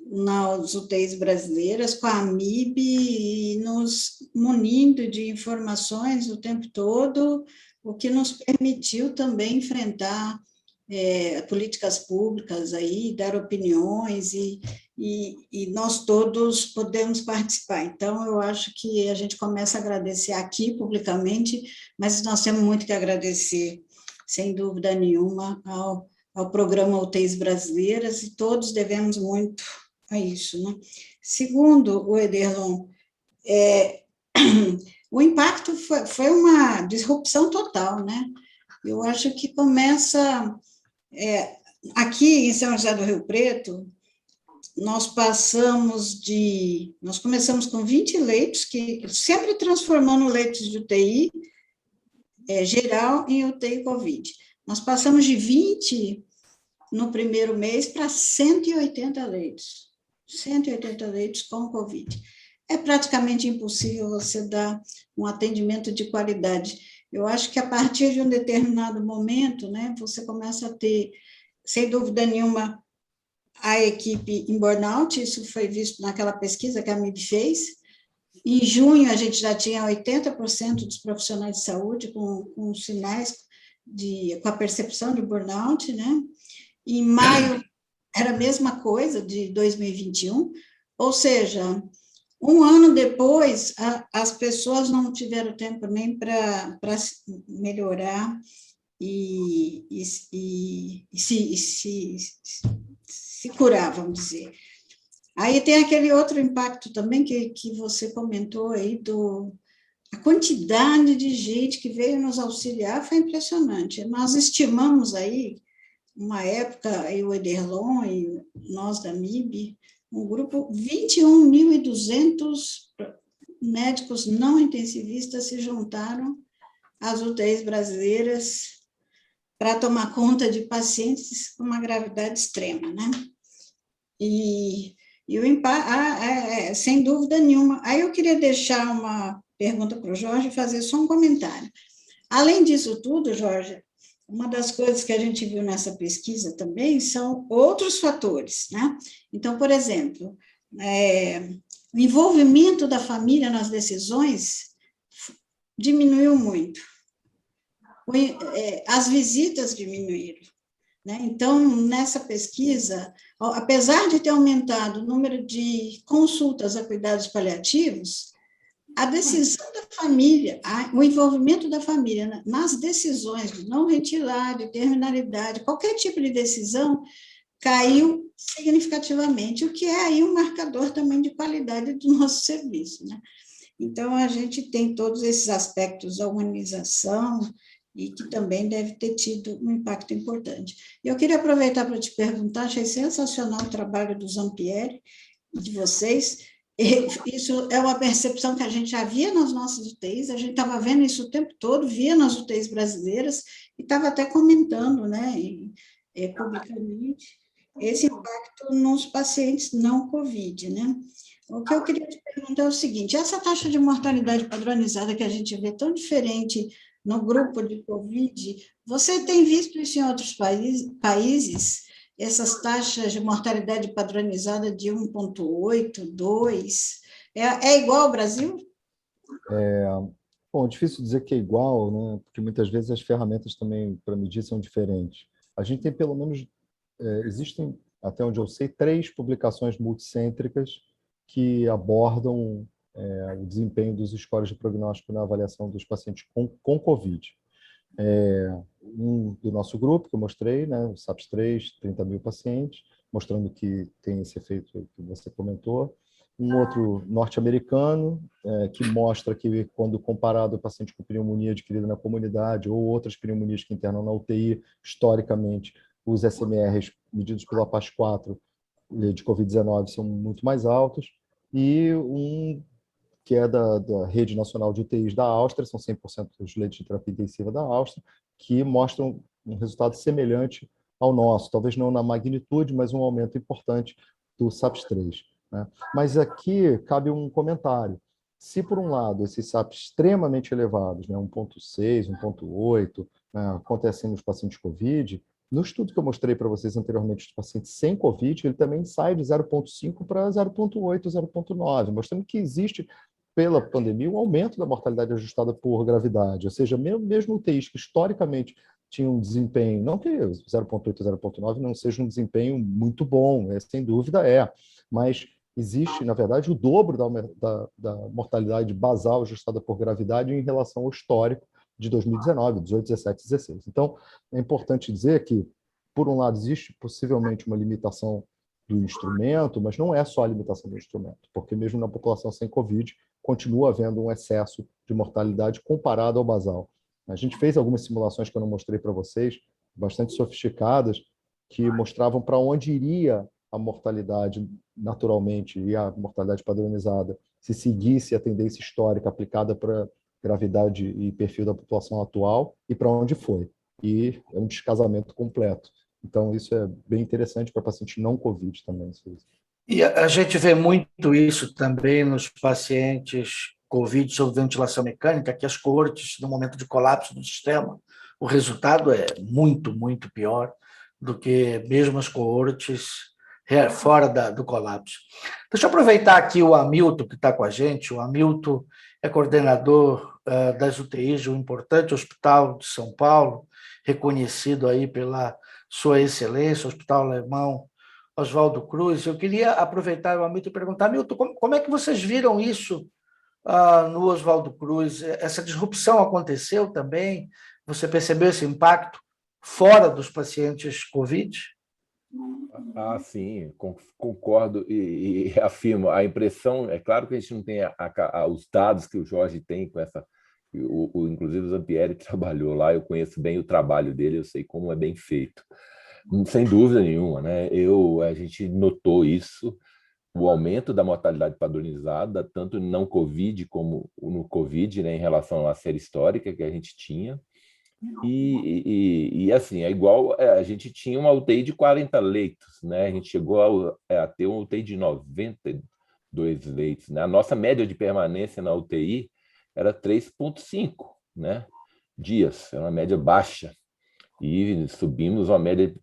nas UTIs brasileiras, com a AMIB, e nos munindo de informações o tempo todo, o que nos permitiu também enfrentar políticas públicas, aí, dar opiniões, e nós todos podemos participar. Então, eu acho que a gente começa a agradecer aqui publicamente, mas nós temos muito que agradecer, sem dúvida nenhuma, ao programa UTIs Brasileiras, e todos devemos muito a isso, né? Segundo o Ederlon, o impacto foi uma disrupção total, né? Eu acho que começa aqui em São José do Rio Preto. Nós começamos com 20 leitos, que sempre transformando leitos de UTI geral em UTI Covid. Nós passamos de 20 no primeiro mês para 180 leitos. 180 leitos com Covid. É praticamente impossível você dar um atendimento de qualidade. Eu acho que a partir de um determinado momento, né, você começa a ter, sem dúvida nenhuma, a equipe em burnout. Isso foi visto naquela pesquisa que a MIB fez. Em junho, a gente já tinha 80% dos profissionais de saúde com sinais, com a percepção de burnout, né? Em maio, era a mesma coisa, de 2021, ou seja, um ano depois, as pessoas não tiveram tempo nem para melhorar e se curar, vamos dizer. Aí tem aquele outro impacto também que você comentou aí, a quantidade de gente que veio nos auxiliar foi impressionante. Nós estimamos aí, uma época, o Ederlon e nós da MIB, um grupo, 21.200 médicos não intensivistas se juntaram às UTIs brasileiras para tomar conta de pacientes com uma gravidade extrema, né? E o impacto, sem dúvida nenhuma. Aí eu queria deixar uma pergunta para o Jorge e fazer só um comentário. Além disso tudo, Jorge, uma das coisas que a gente viu nessa pesquisa também são outros fatores, né? Então, por exemplo, o envolvimento da família nas decisões diminuiu muito. As visitas diminuíram, né? Então, nessa pesquisa, apesar de ter aumentado o número de consultas a cuidados paliativos, a decisão da família, o envolvimento da família nas decisões de não ventilar, de terminalidade, qualquer tipo de decisão, caiu significativamente, o que é aí um marcador também de qualidade do nosso serviço, né? Então, a gente tem todos esses aspectos da humanização e que também deve ter tido um impacto importante. Eu queria aproveitar para te perguntar, achei sensacional o trabalho do Zampieri, de vocês. Isso é uma percepção que a gente já via nas nossas UTIs, a gente estava vendo isso o tempo todo, via nas UTIs brasileiras, e estava até comentando, né, publicamente, esse impacto nos pacientes não COVID, né? O que eu queria te perguntar é o seguinte, essa taxa de mortalidade padronizada que a gente vê tão diferente no grupo de COVID, você tem visto isso em outros países, essas taxas de mortalidade padronizada de 1,8, 2, é igual ao Brasil? Bom, difícil dizer que é igual, né? Porque muitas vezes as ferramentas também para medir são diferentes. A gente tem pelo menos, existem, até onde eu sei, 3 publicações multicêntricas que abordam o desempenho dos scores de prognóstico na avaliação dos pacientes com COVID. Um do nosso grupo, que eu mostrei, né, o SAPS-3, 30 mil pacientes, mostrando que tem esse efeito que você comentou. Um outro norte-americano, que mostra que, quando comparado ao paciente com pneumonia adquirida na comunidade ou outras pneumonias que internam na UTI, historicamente, os SMRs medidos pela PAS-4 de Covid-19 são muito mais altos. E um que é da Rede Nacional de UTIs da Áustria, são 100% dos leitos de terapia intensiva da Áustria, que mostram um resultado semelhante ao nosso, talvez não na magnitude, mas um aumento importante do SAPS-3. Né? Mas aqui cabe um comentário. Se, por um lado, esses SAPs extremamente elevados, né, 1,6, 1,8, né, acontecem nos pacientes COVID, no estudo que eu mostrei para vocês anteriormente dos pacientes sem COVID, ele também sai de 0,5 para 0,8, 0,9, mostrando que existe, pela pandemia, um aumento da mortalidade ajustada por gravidade. Ou seja, mesmo UTIs que historicamente tinham um desempenho, não que 0,8 ou 0,9 não seja um desempenho muito bom, sem dúvida mas existe, na verdade, o dobro da mortalidade basal ajustada por gravidade em relação ao histórico de 2019, 18, 17, 16. Então, é importante dizer que, por um lado, existe possivelmente uma limitação do instrumento, mas não é só a limitação do instrumento, porque mesmo na população sem COVID, continua havendo um excesso de mortalidade comparado ao basal. A gente fez algumas simulações que eu não mostrei para vocês, bastante sofisticadas, que mostravam para onde iria a mortalidade naturalmente e a mortalidade padronizada se seguisse a tendência histórica aplicada para gravidade e perfil da população atual e para onde foi. E é um descasamento completo. Então, isso é bem interessante para paciente não COVID também. E a gente vê muito isso também nos pacientes COVID sob ventilação mecânica, que as coortes, no momento de colapso do sistema, o resultado é muito, muito pior do que mesmo as coortes fora do colapso. Deixa eu aproveitar aqui o Hamilton, que está com a gente. O Hamilton é coordenador das UTIs de um importante hospital de São Paulo, reconhecido aí pela sua excelência, o Hospital Alemão Oswaldo Cruz. Eu queria aproveitar o Hamilton e perguntar, Hamilton, como é que vocês viram isso no Oswaldo Cruz? Essa disrupção aconteceu também? Você percebeu esse impacto fora dos pacientes COVID? Sim, concordo e afirmo. A impressão, é claro que a gente não tem os dados que o Jorge tem com essa... inclusive o Zampieri trabalhou lá, eu conheço bem o trabalho dele, eu sei como é bem feito. Sem dúvida nenhuma, né? A gente notou isso, o aumento da mortalidade padronizada, tanto no não COVID como no COVID, né, em relação à série histórica que a gente tinha. E assim, é igual, a gente tinha uma UTI de 40 leitos, né? A gente chegou a ter uma UTI de 92 leitos, né? A nossa média de permanência na UTI era 3,5, né, dias, era uma média baixa. E subimos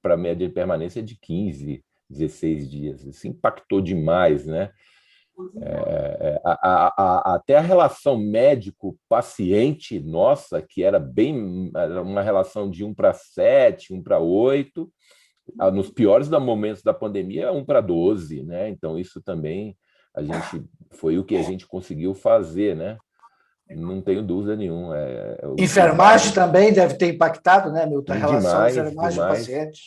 para a média de permanência de 15, 16 dias. Isso impactou demais, né? Até a relação médico-paciente nossa, que era uma relação de 1:7, 1:8, nos piores momentos da pandemia, 1:12, né? Então, isso também foi o que a gente conseguiu fazer, né? Não tenho dúvida nenhuma. Enfermagem também deve ter impactado, né, Milton? A relação demais, enfermagem e pacientes.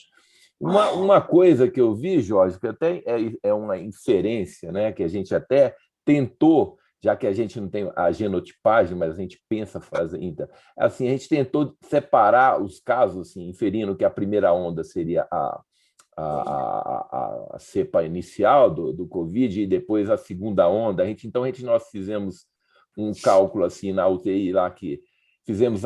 Uma coisa que eu vi, Jorge, que até é uma inferência, né, que a gente até tentou já que a gente não tem a genotipagem, mas a gente pensa fazer ainda. Assim, a gente tentou separar os casos, assim, inferindo que a primeira onda seria a cepa inicial do Covid e depois a segunda onda. Então, nós fizemos um cálculo assim na UTI lá que fizemos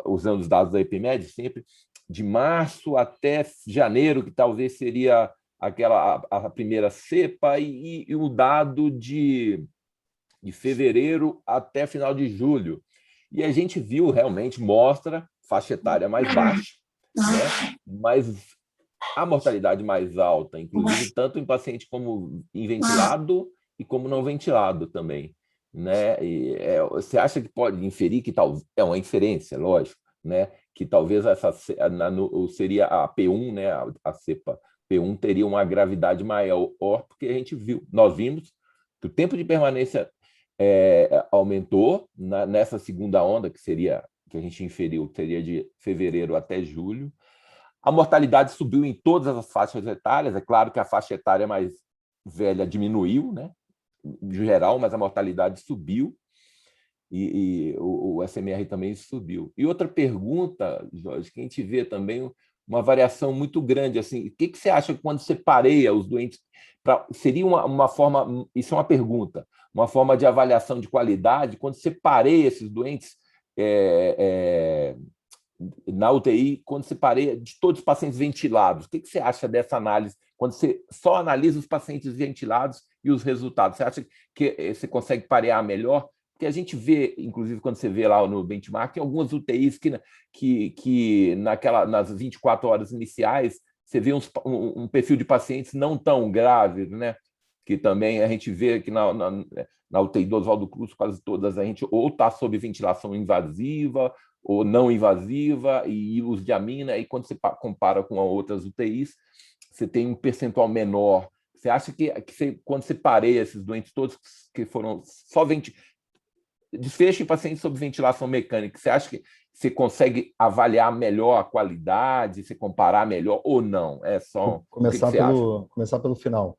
usando os dados da EPIMED sempre de março até janeiro, que talvez seria a primeira cepa, e o dado de fevereiro até final de julho. E a gente viu, realmente, mostra faixa etária mais baixa, né? Mas a mortalidade mais alta, inclusive, tanto em paciente como em ventilado e como não ventilado também. Né? Você acha que pode inferir que talvez é uma inferência, lógico, né? Que talvez essa seria a P1, né? A cepa P1 teria uma gravidade maior, porque nós vimos que o tempo de permanência aumentou nessa segunda onda, que a gente inferiu, seria de fevereiro até julho. A mortalidade subiu em todas as faixas etárias. É claro que a faixa etária mais velha diminuiu, né? Em geral, mas a mortalidade subiu e o SMR também subiu. E outra pergunta, Jorge, que a gente vê também uma variação muito grande. Assim, o que você acha quando você pareia os doentes? Seria uma forma, isso é uma pergunta, uma forma de avaliação de qualidade, quando você pareia esses doentes na UTI, quando você pareia de todos os pacientes ventilados. O que você acha dessa análise, quando você só analisa os pacientes ventilados e os resultados? Você acha que você consegue parear melhor? Porque a gente vê, inclusive, quando você vê lá no benchmark, algumas UTIs que nas 24 horas iniciais, você vê um perfil de pacientes não tão graves, né? Que também a gente vê que na UTI do Oswaldo Cruz, quase todas, a gente ou está sob ventilação invasiva ou não invasiva, e uso de amina, e quando você compara com outras UTIs, você tem um percentual menor. Você acha que quando você pareia esses doentes todos que foram só desfecho em pacientes sob ventilação mecânica, você acha que você consegue avaliar melhor a qualidade, você comparar melhor ou não? Começar pelo final.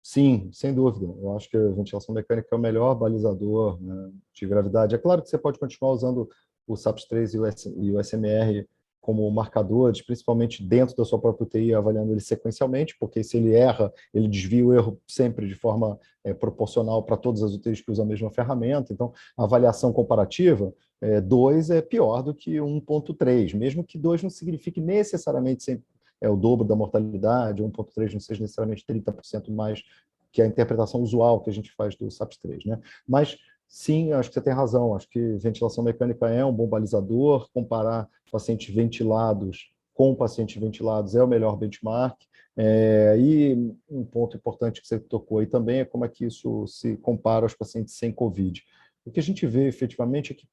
Sim, sem dúvida. Eu acho que a ventilação mecânica é o melhor balizador, né, de gravidade. É claro que você pode continuar usando o SAPS-3 e o SMR como marcadores, principalmente dentro da sua própria UTI, avaliando ele sequencialmente, porque se ele erra, ele desvia o erro sempre de forma proporcional para todas as UTIs que usam a mesma ferramenta. Então, a avaliação comparativa, 2 é pior do que 1.3, mesmo que 2 não signifique necessariamente sempre o dobro da mortalidade, 1.3 não seja necessariamente 30% mais que a interpretação usual que a gente faz do SAPS-3, né? Mas, sim, acho que você tem razão, acho que ventilação mecânica é um bom balizador, comparar pacientes ventilados com pacientes ventilados é o melhor benchmark, e um ponto importante que você tocou aí também é como é que isso se compara aos pacientes sem COVID. O que a gente vê, efetivamente, é que,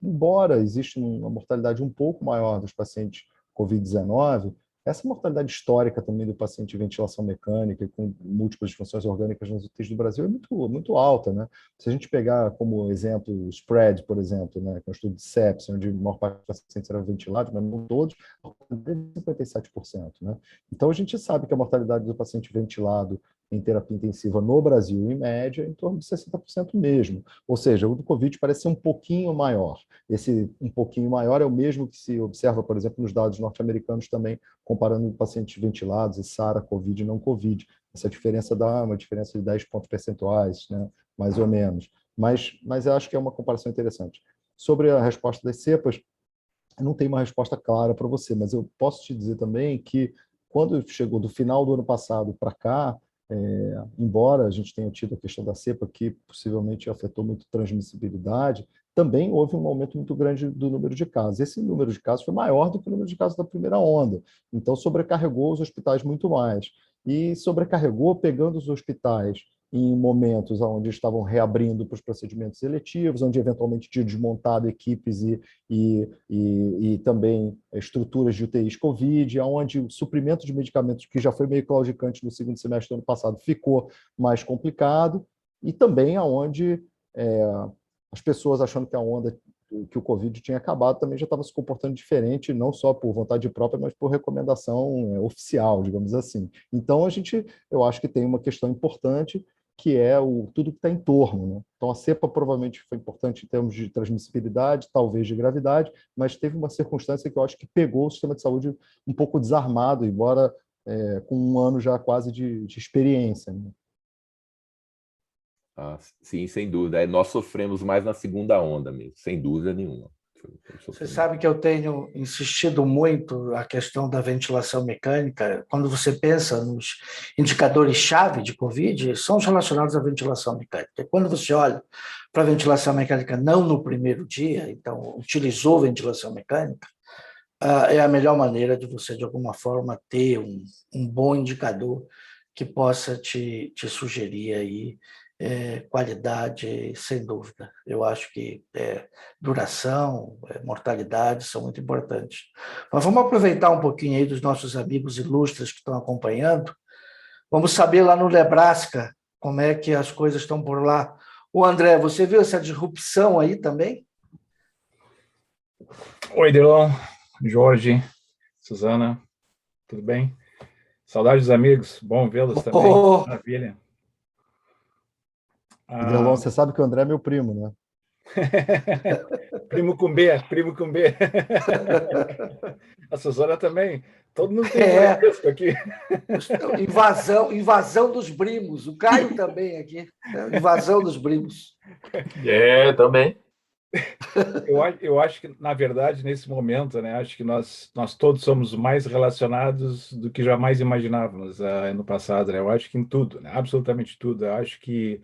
embora exista uma mortalidade um pouco maior dos pacientes COVID-19, essa mortalidade histórica também do paciente de ventilação mecânica com múltiplas disfunções orgânicas nas UTIs do Brasil é muito alta, né? Se a gente pegar como exemplo o SPREAD, por exemplo, né, que é um estudo de sepsis, onde a maior parte dos pacientes eram ventilados, mas não todos, é de 57%, né? Então, a gente sabe que a mortalidade do paciente ventilado em terapia intensiva no Brasil, em média, é em torno de 60% mesmo. Ou seja, o do Covid parece ser um pouquinho maior. Esse um pouquinho maior é o mesmo que se observa, por exemplo, nos dados norte-americanos também, comparando pacientes ventilados e SARA, COVID e não COVID. Essa diferença dá uma diferença de 10 pontos percentuais, né? Mais ou menos. Mas eu acho que é uma comparação interessante. Sobre a resposta das cepas, eu não tenho uma resposta clara para você, mas eu posso te dizer também que quando chegou do final do ano passado para cá, embora a gente tenha tido a questão da cepa, que possivelmente afetou muito a transmissibilidade, também houve um aumento muito grande do número de casos. Esse número de casos foi maior do que o número de casos da primeira onda, então sobrecarregou os hospitais muito mais. E sobrecarregou pegando os hospitais em momentos onde estavam reabrindo para os procedimentos eletivos, onde eventualmente tinham desmontado equipes e também estruturas de UTIs COVID, onde o suprimento de medicamentos, que já foi meio claudicante no segundo semestre do ano passado, ficou mais complicado, e também onde as pessoas achando que a onda que o Covid tinha acabado também já estava se comportando diferente, não só por vontade própria, mas por recomendação oficial, digamos assim. Então, eu acho que tem uma questão importante que é tudo que está em torno, né? Então, a cepa provavelmente foi importante em termos de transmissibilidade, talvez de gravidade, mas teve uma circunstância que eu acho que pegou o sistema de saúde um pouco desarmado, embora com um ano já quase de experiência, né? Sim, sem dúvida. Nós sofremos mais na segunda onda mesmo, sem dúvida nenhuma. Você sabe que eu tenho insistido muito a questão da ventilação mecânica. Quando você pensa nos indicadores-chave de Covid, são os relacionados à ventilação mecânica. Quando você olha para a ventilação mecânica não no primeiro dia, então utilizou ventilação mecânica, é a melhor maneira de você, de alguma forma, ter um bom indicador que possa te sugerir aí qualidade, sem dúvida. Eu acho que duração, mortalidade são muito importantes. Mas vamos aproveitar um pouquinho aí dos nossos amigos ilustres que estão acompanhando. Vamos saber lá no Nebraska como é que as coisas estão por lá. O André, você viu essa disrupção aí também? Oi, Delon, Jorge, Suzana, tudo bem? Saudades dos amigos, bom vê-los também, maravilha. Delon, você sabe que o André é meu primo, né? Primo com B. A Suzana também. Todo mundo tem parentesco aqui. Invasão dos primos. O Caio também aqui. Invasão dos primos. Também. Eu acho que, na verdade, nesse momento, né, acho que nós todos somos mais relacionados do que jamais imaginávamos no passado. Né? Eu acho que em tudo, né? Absolutamente tudo. Eu acho que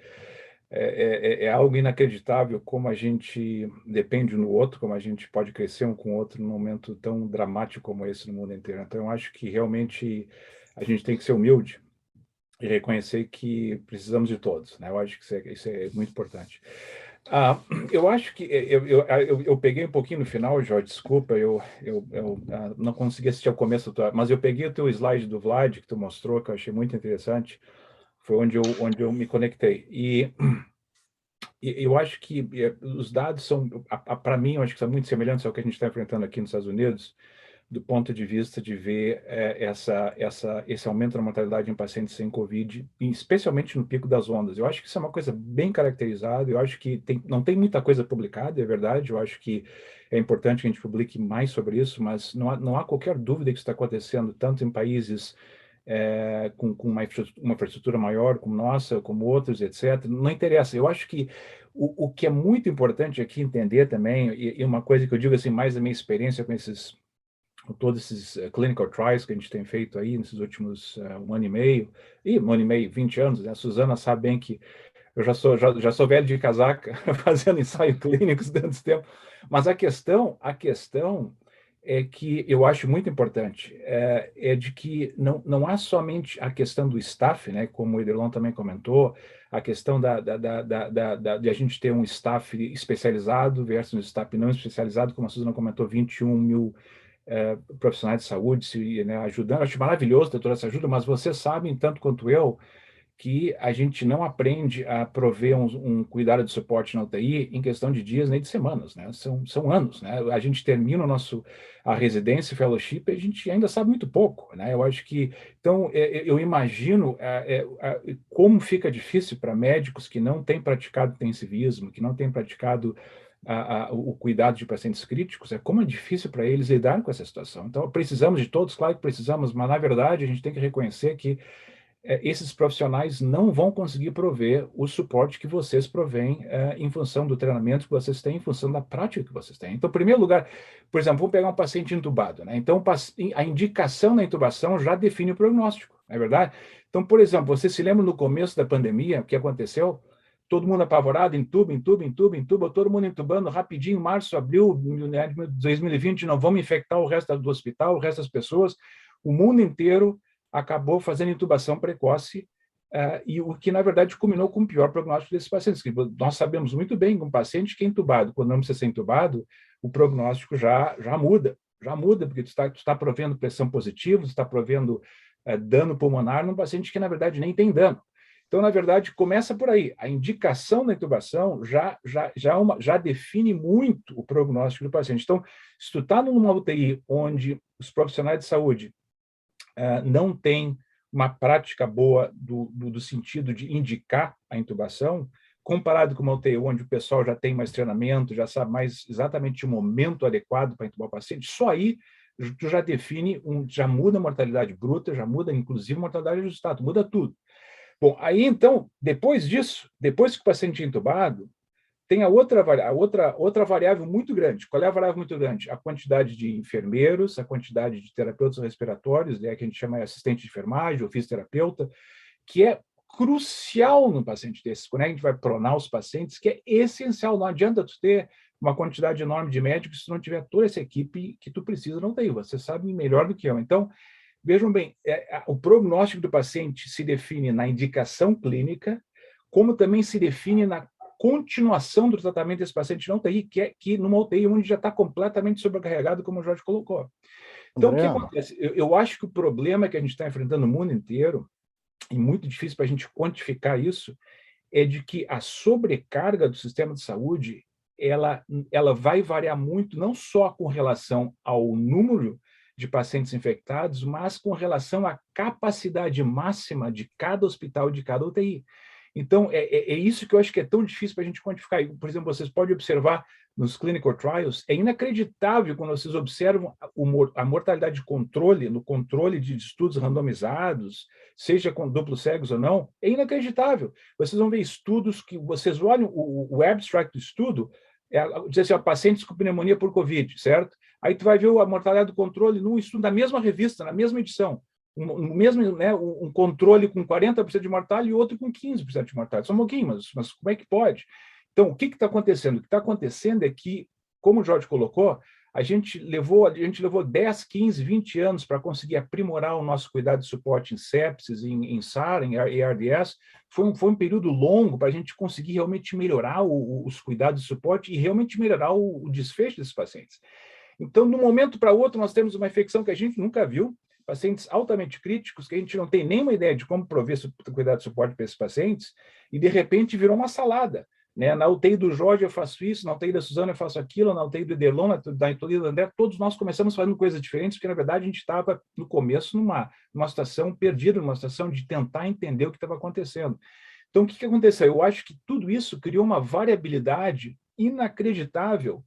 é algo inacreditável como a gente depende um do outro, como a gente pode crescer um com o outro num momento tão dramático como esse no mundo inteiro. Então, eu acho que realmente a gente tem que ser humilde e reconhecer que precisamos de todos. Né? Eu acho que isso é muito importante. Eu acho que eu peguei um pouquinho no final, Jorge, desculpa, eu não consegui assistir ao começo, mas eu peguei o teu slide do Vlad que tu mostrou, que eu achei muito interessante, foi onde eu me conectei. E eu acho que os dados são, para mim, eu acho que são muito semelhantes ao que a gente está enfrentando aqui nos Estados Unidos, do ponto de vista de ver esse aumento da mortalidade em pacientes sem Covid, especialmente no pico das ondas. Eu acho que isso é uma coisa bem caracterizada, eu acho que não tem muita coisa publicada, é verdade, eu acho que é importante que a gente publique mais sobre isso, mas não há qualquer dúvida que isso está acontecendo, tanto em países com uma infraestrutura maior, como nossa, como outros, etc. Não interessa, eu acho que o que é muito importante aqui entender também, e uma coisa que eu digo assim, mais da minha experiência com todos esses clinical trials que a gente tem feito aí nesses últimos 1 ano e meio, 20 anos, né? A Suzana sabe bem que eu já sou velho de casaca, fazendo ensaio clínicos dentro tempo, mas a questão é que eu acho muito importante, é de que não há somente a questão do staff, né? Como o Ederlon também comentou, a questão de a gente ter um staff especializado versus um staff não especializado, como a Suzana comentou, 21 mil profissionais de saúde, né, ajudando. Acho maravilhoso ter toda essa ajuda, mas vocês sabem, tanto quanto eu, que a gente não aprende a prover um cuidado de suporte na UTI em questão de dias nem de semanas, né? São anos, né? A gente termina a residência, fellowship, e a gente ainda sabe muito pouco, né? Eu acho que, então, eu imagino como fica difícil para médicos que não têm praticado intensivismo, que não têm praticado o cuidado de pacientes críticos, como é difícil para eles lidar com essa situação. Então, precisamos de todos, claro que precisamos, mas, na verdade, a gente tem que reconhecer que esses profissionais não vão conseguir prover o suporte que vocês provêm em função do treinamento que vocês têm, em função da prática que vocês têm. Então, em primeiro lugar, por exemplo, vamos pegar um paciente intubado, né? Então, a indicação da intubação já define o prognóstico, não é verdade? Então, por exemplo, você se lembra no começo da pandemia, o que aconteceu? Todo mundo apavorado, entuba, todo mundo intubando rapidinho, março, abril, 2020, não vamos infectar o resto do hospital, o resto das pessoas. O mundo inteiro acabou fazendo intubação precoce, e o que, na verdade, culminou com o pior prognóstico desses pacientes. Nós sabemos muito bem que um paciente que é intubado, quando não precisa ser intubado, o prognóstico já muda, porque tu está provendo pressão positiva, tu está provendo dano pulmonar num paciente que, na verdade, nem tem dano. Então, na verdade, começa por aí. A indicação da intubação já define muito o prognóstico do paciente. Então, se tu está numa UTI onde os profissionais de saúde não têm uma prática boa do sentido de indicar a intubação, comparado com uma UTI onde o pessoal já tem mais treinamento, já sabe mais exatamente o momento adequado para intubar o paciente, só aí tu já define, já muda a mortalidade bruta, já muda inclusive a mortalidade ajustada, muda tudo. Bom, aí então, depois disso, depois que o paciente é intubado, tem a outra variável muito grande. Qual é a variável muito grande? A quantidade de enfermeiros, a quantidade de terapeutas respiratórios, que a gente chama de assistente de enfermagem ou fisioterapeuta, que é crucial no paciente desse. Quando a gente vai pronar os pacientes, que é essencial. Não adianta tu ter uma quantidade enorme de médicos se não tiver toda essa equipe que tu precisa, não tem. Você sabe melhor do que eu. Então, vejam bem, o prognóstico do paciente se define na indicação clínica, como também se define na continuação do tratamento desse paciente na UTI, que numa UTI onde já está completamente sobrecarregado, como o Jorge colocou. Então, André, o que acontece? Eu acho que o problema que a gente está enfrentando no mundo inteiro, e muito difícil para a gente quantificar isso, é de que a sobrecarga do sistema de saúde ela vai variar muito, não só com relação ao número de pacientes infectados, mas com relação à capacidade máxima de cada hospital, de cada UTI. Então, é isso que eu acho que é tão difícil para a gente quantificar. Por exemplo, vocês podem observar nos clinical trials, é inacreditável quando vocês observam a mortalidade de controle, no controle de estudos randomizados, seja com duplos cegos ou não, é inacreditável. Vocês vão ver estudos que vocês olham o abstract do estudo, diz assim, pacientes com pneumonia por Covid, certo? Aí tu vai ver a mortalidade do controle num estudo da mesma revista, na mesma edição. Um controle com 40% de mortalidade e outro com 15% de mortalidade. Só um pouquinho, mas como é que pode? Então, o que está acontecendo? O que está acontecendo é que, como o Jorge colocou, a gente levou 10, 15, 20 anos para conseguir aprimorar o nosso cuidado de suporte em sepsis, em SARA, em ARDS. Foi um período longo para a gente conseguir realmente melhorar os cuidados de suporte e realmente melhorar o desfecho desses pacientes. Então, de um momento para outro, nós temos uma infecção que a gente nunca viu, pacientes altamente críticos, que a gente não tem nenhuma ideia de como prover cuidado de suporte para esses pacientes, e de repente virou uma salada. Né? Na UTI do Jorge eu faço isso, na UTI da Suzana eu faço aquilo, na UTI do Edelon, da UTI do André, todos nós começamos fazendo coisas diferentes, porque na verdade a gente estava no começo numa situação perdida, numa situação de tentar entender o que estava acontecendo. Então, o que aconteceu? Eu acho que tudo isso criou uma variabilidade inacreditável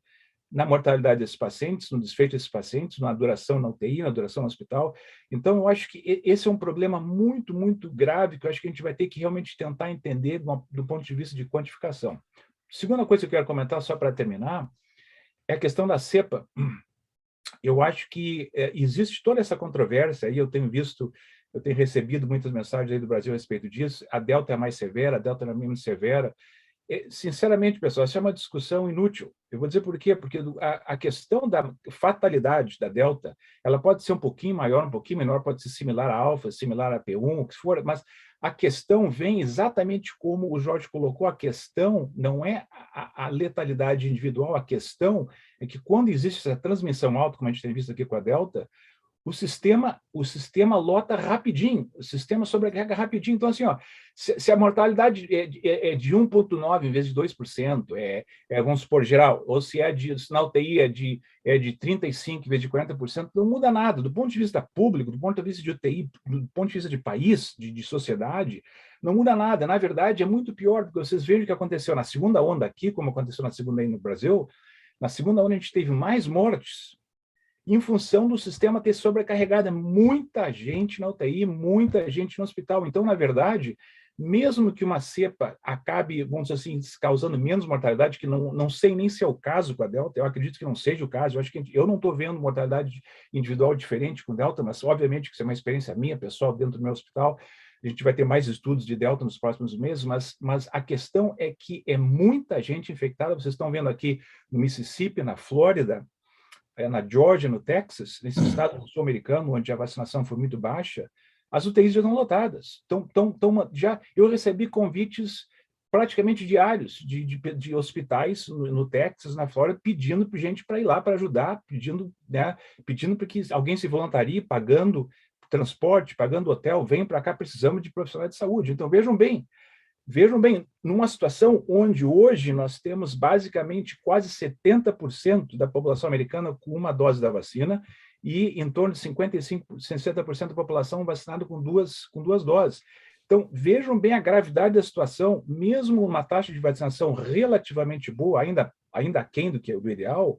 na mortalidade desses pacientes, no desfecho desses pacientes, na duração na UTI, na duração no hospital. Então, eu acho que esse é um problema muito, muito grave, que eu acho que a gente vai ter que realmente tentar entender do ponto de vista de quantificação. Segunda coisa que eu quero comentar, só para terminar, é a questão da cepa. Eu acho que existe toda essa controvérsia, aí eu tenho recebido muitas mensagens aí do Brasil a respeito disso, a Delta é mais severa, a Delta é menos severa. Sinceramente, pessoal, essa é uma discussão inútil. Eu vou dizer por quê? Porque a questão da fatalidade da Delta, ela pode ser um pouquinho maior, um pouquinho menor, pode ser similar a Alfa, similar a P1, o que for, mas a questão vem exatamente como o Jorge colocou, a questão não é a letalidade individual, a questão é que quando existe essa transmissão alta, como a gente tem visto aqui com a Delta, o sistema lota rapidinho, o sistema sobrecarrega rapidinho. Então, assim, se a mortalidade é de 1,9% em vez de 2%, vamos supor, geral, ou se na UTI é de 35% em vez de 40%, não muda nada. Do ponto de vista público, do ponto de vista de UTI, do ponto de vista de país, de sociedade, não muda nada. Na verdade, é muito pior, porque vocês vejam o que aconteceu na segunda onda aqui, como aconteceu na segunda aí no Brasil. Na segunda onda, a gente teve mais mortes em função do sistema ter sobrecarregado. Muita gente na UTI, muita gente no hospital. Então, na verdade, mesmo que uma cepa acabe, vamos dizer assim, causando menos mortalidade, que não sei nem se é o caso com a Delta, eu acredito que não seja o caso, eu não estou vendo mortalidade individual diferente com Delta, mas obviamente que isso é uma experiência minha, pessoal, dentro do meu hospital. A gente vai ter mais estudos de Delta nos próximos meses, mas a questão é que é muita gente infectada. Vocês estão vendo aqui no Mississippi, na Flórida, na Georgia, no Texas, nesse estado sul-americano, onde a vacinação foi muito baixa, as UTIs já estão lotadas. Eu recebi convites praticamente diários de hospitais no Texas, na Flórida, pedindo para gente para ir lá para ajudar, pedindo para que alguém se voluntarie, pagando transporte, pagando hotel, venham para cá, precisamos de profissionais de saúde. Então, vejam bem, vejam bem, numa situação onde hoje nós temos basicamente quase 70% da população americana com uma dose da vacina e em torno de 55%, 60% da população vacinada com duas doses. Então, vejam bem a gravidade da situação, mesmo uma taxa de vacinação relativamente boa, ainda aquém do que é o ideal,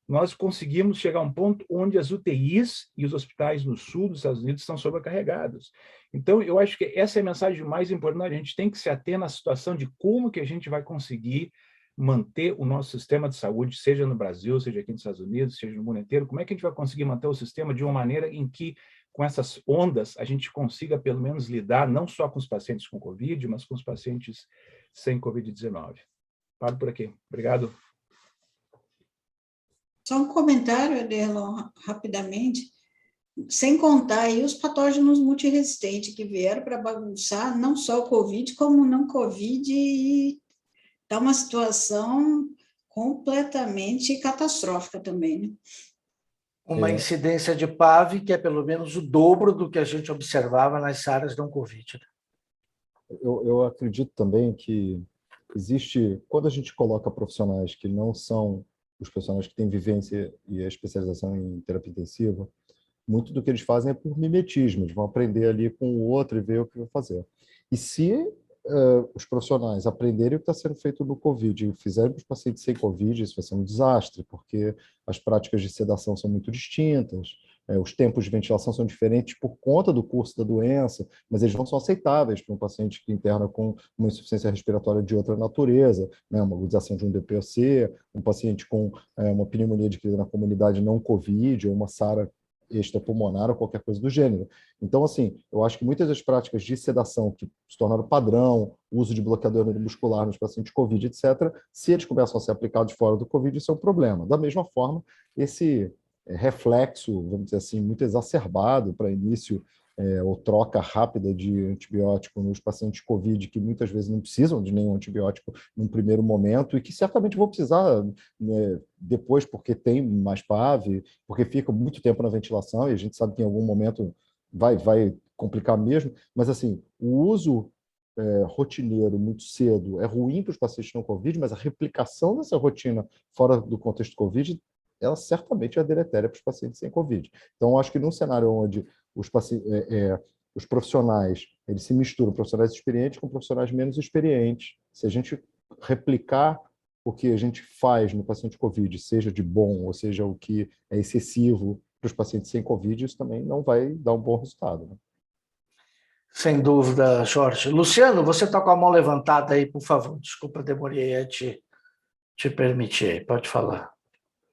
nós conseguimos chegar a um ponto onde as UTIs e os hospitais no sul dos Estados Unidos estão sobrecarregados. Então, eu acho que essa é a mensagem mais importante. A gente tem que se ater na situação de como que a gente vai conseguir manter o nosso sistema de saúde, seja no Brasil, seja aqui nos Estados Unidos, seja no mundo inteiro. Como é que a gente vai conseguir manter o sistema de uma maneira em que, com essas ondas, a gente consiga, pelo menos, lidar não só com os pacientes com Covid, mas com os pacientes sem Covid-19. Paro por aqui. Obrigado. Só um comentário, Ederlon, rapidamente. Sem contar aí os patógenos multiresistentes que vieram para bagunçar não só o Covid, como o não Covid, e está uma situação completamente catastrófica também, né? Uma incidência de PAV que é pelo menos o dobro do que a gente observava nas áreas não Covid. Eu acredito também que existe, quando a gente coloca profissionais que não são os profissionais que têm vivência e a especialização em terapia intensiva, muito do que eles fazem é por mimetismo, eles vão aprender ali com o outro e ver o que vai fazer. E se os profissionais aprenderem o que está sendo feito no Covid e fizerem para os pacientes sem Covid, isso vai ser um desastre, porque as práticas de sedação são muito distintas, os tempos de ventilação são diferentes por conta do curso da doença, mas eles não são aceitáveis para um paciente que interna com uma insuficiência respiratória de outra natureza, né, uma agudização de um DPOC, um paciente com uma pneumonia adquirida na comunidade não Covid, ou uma SARA extrapulmonar ou qualquer coisa do gênero. Então, assim, eu acho que muitas das práticas de sedação que se tornaram padrão, uso de bloqueador neuromuscular nos pacientes Covid, etc., se eles começam a ser aplicados fora do Covid, isso é um problema. Da mesma forma, esse reflexo, vamos dizer assim, muito exacerbado para início ou troca rápida de antibiótico nos pacientes Covid, que muitas vezes não precisam de nenhum antibiótico num primeiro momento e que certamente vão precisar, né, depois, porque tem mais PAV, porque fica muito tempo na ventilação e a gente sabe que em algum momento vai complicar mesmo, mas assim, o uso rotineiro muito cedo é ruim para os pacientes não Covid, mas a replicação dessa rotina fora do contexto Covid, ela certamente é deletéria para os pacientes sem Covid. Então, eu acho que num cenário onde os profissionais eles se misturam, profissionais experientes com profissionais menos experientes, se a gente replicar o que a gente faz no paciente Covid, seja de bom, ou seja, o que é excessivo para os pacientes sem Covid, isso também não vai dar um bom resultado, né? Sem dúvida, Jorge. Luciano, você está com a mão levantada aí, por favor. Desculpa, demorei a te permitir. Pode falar.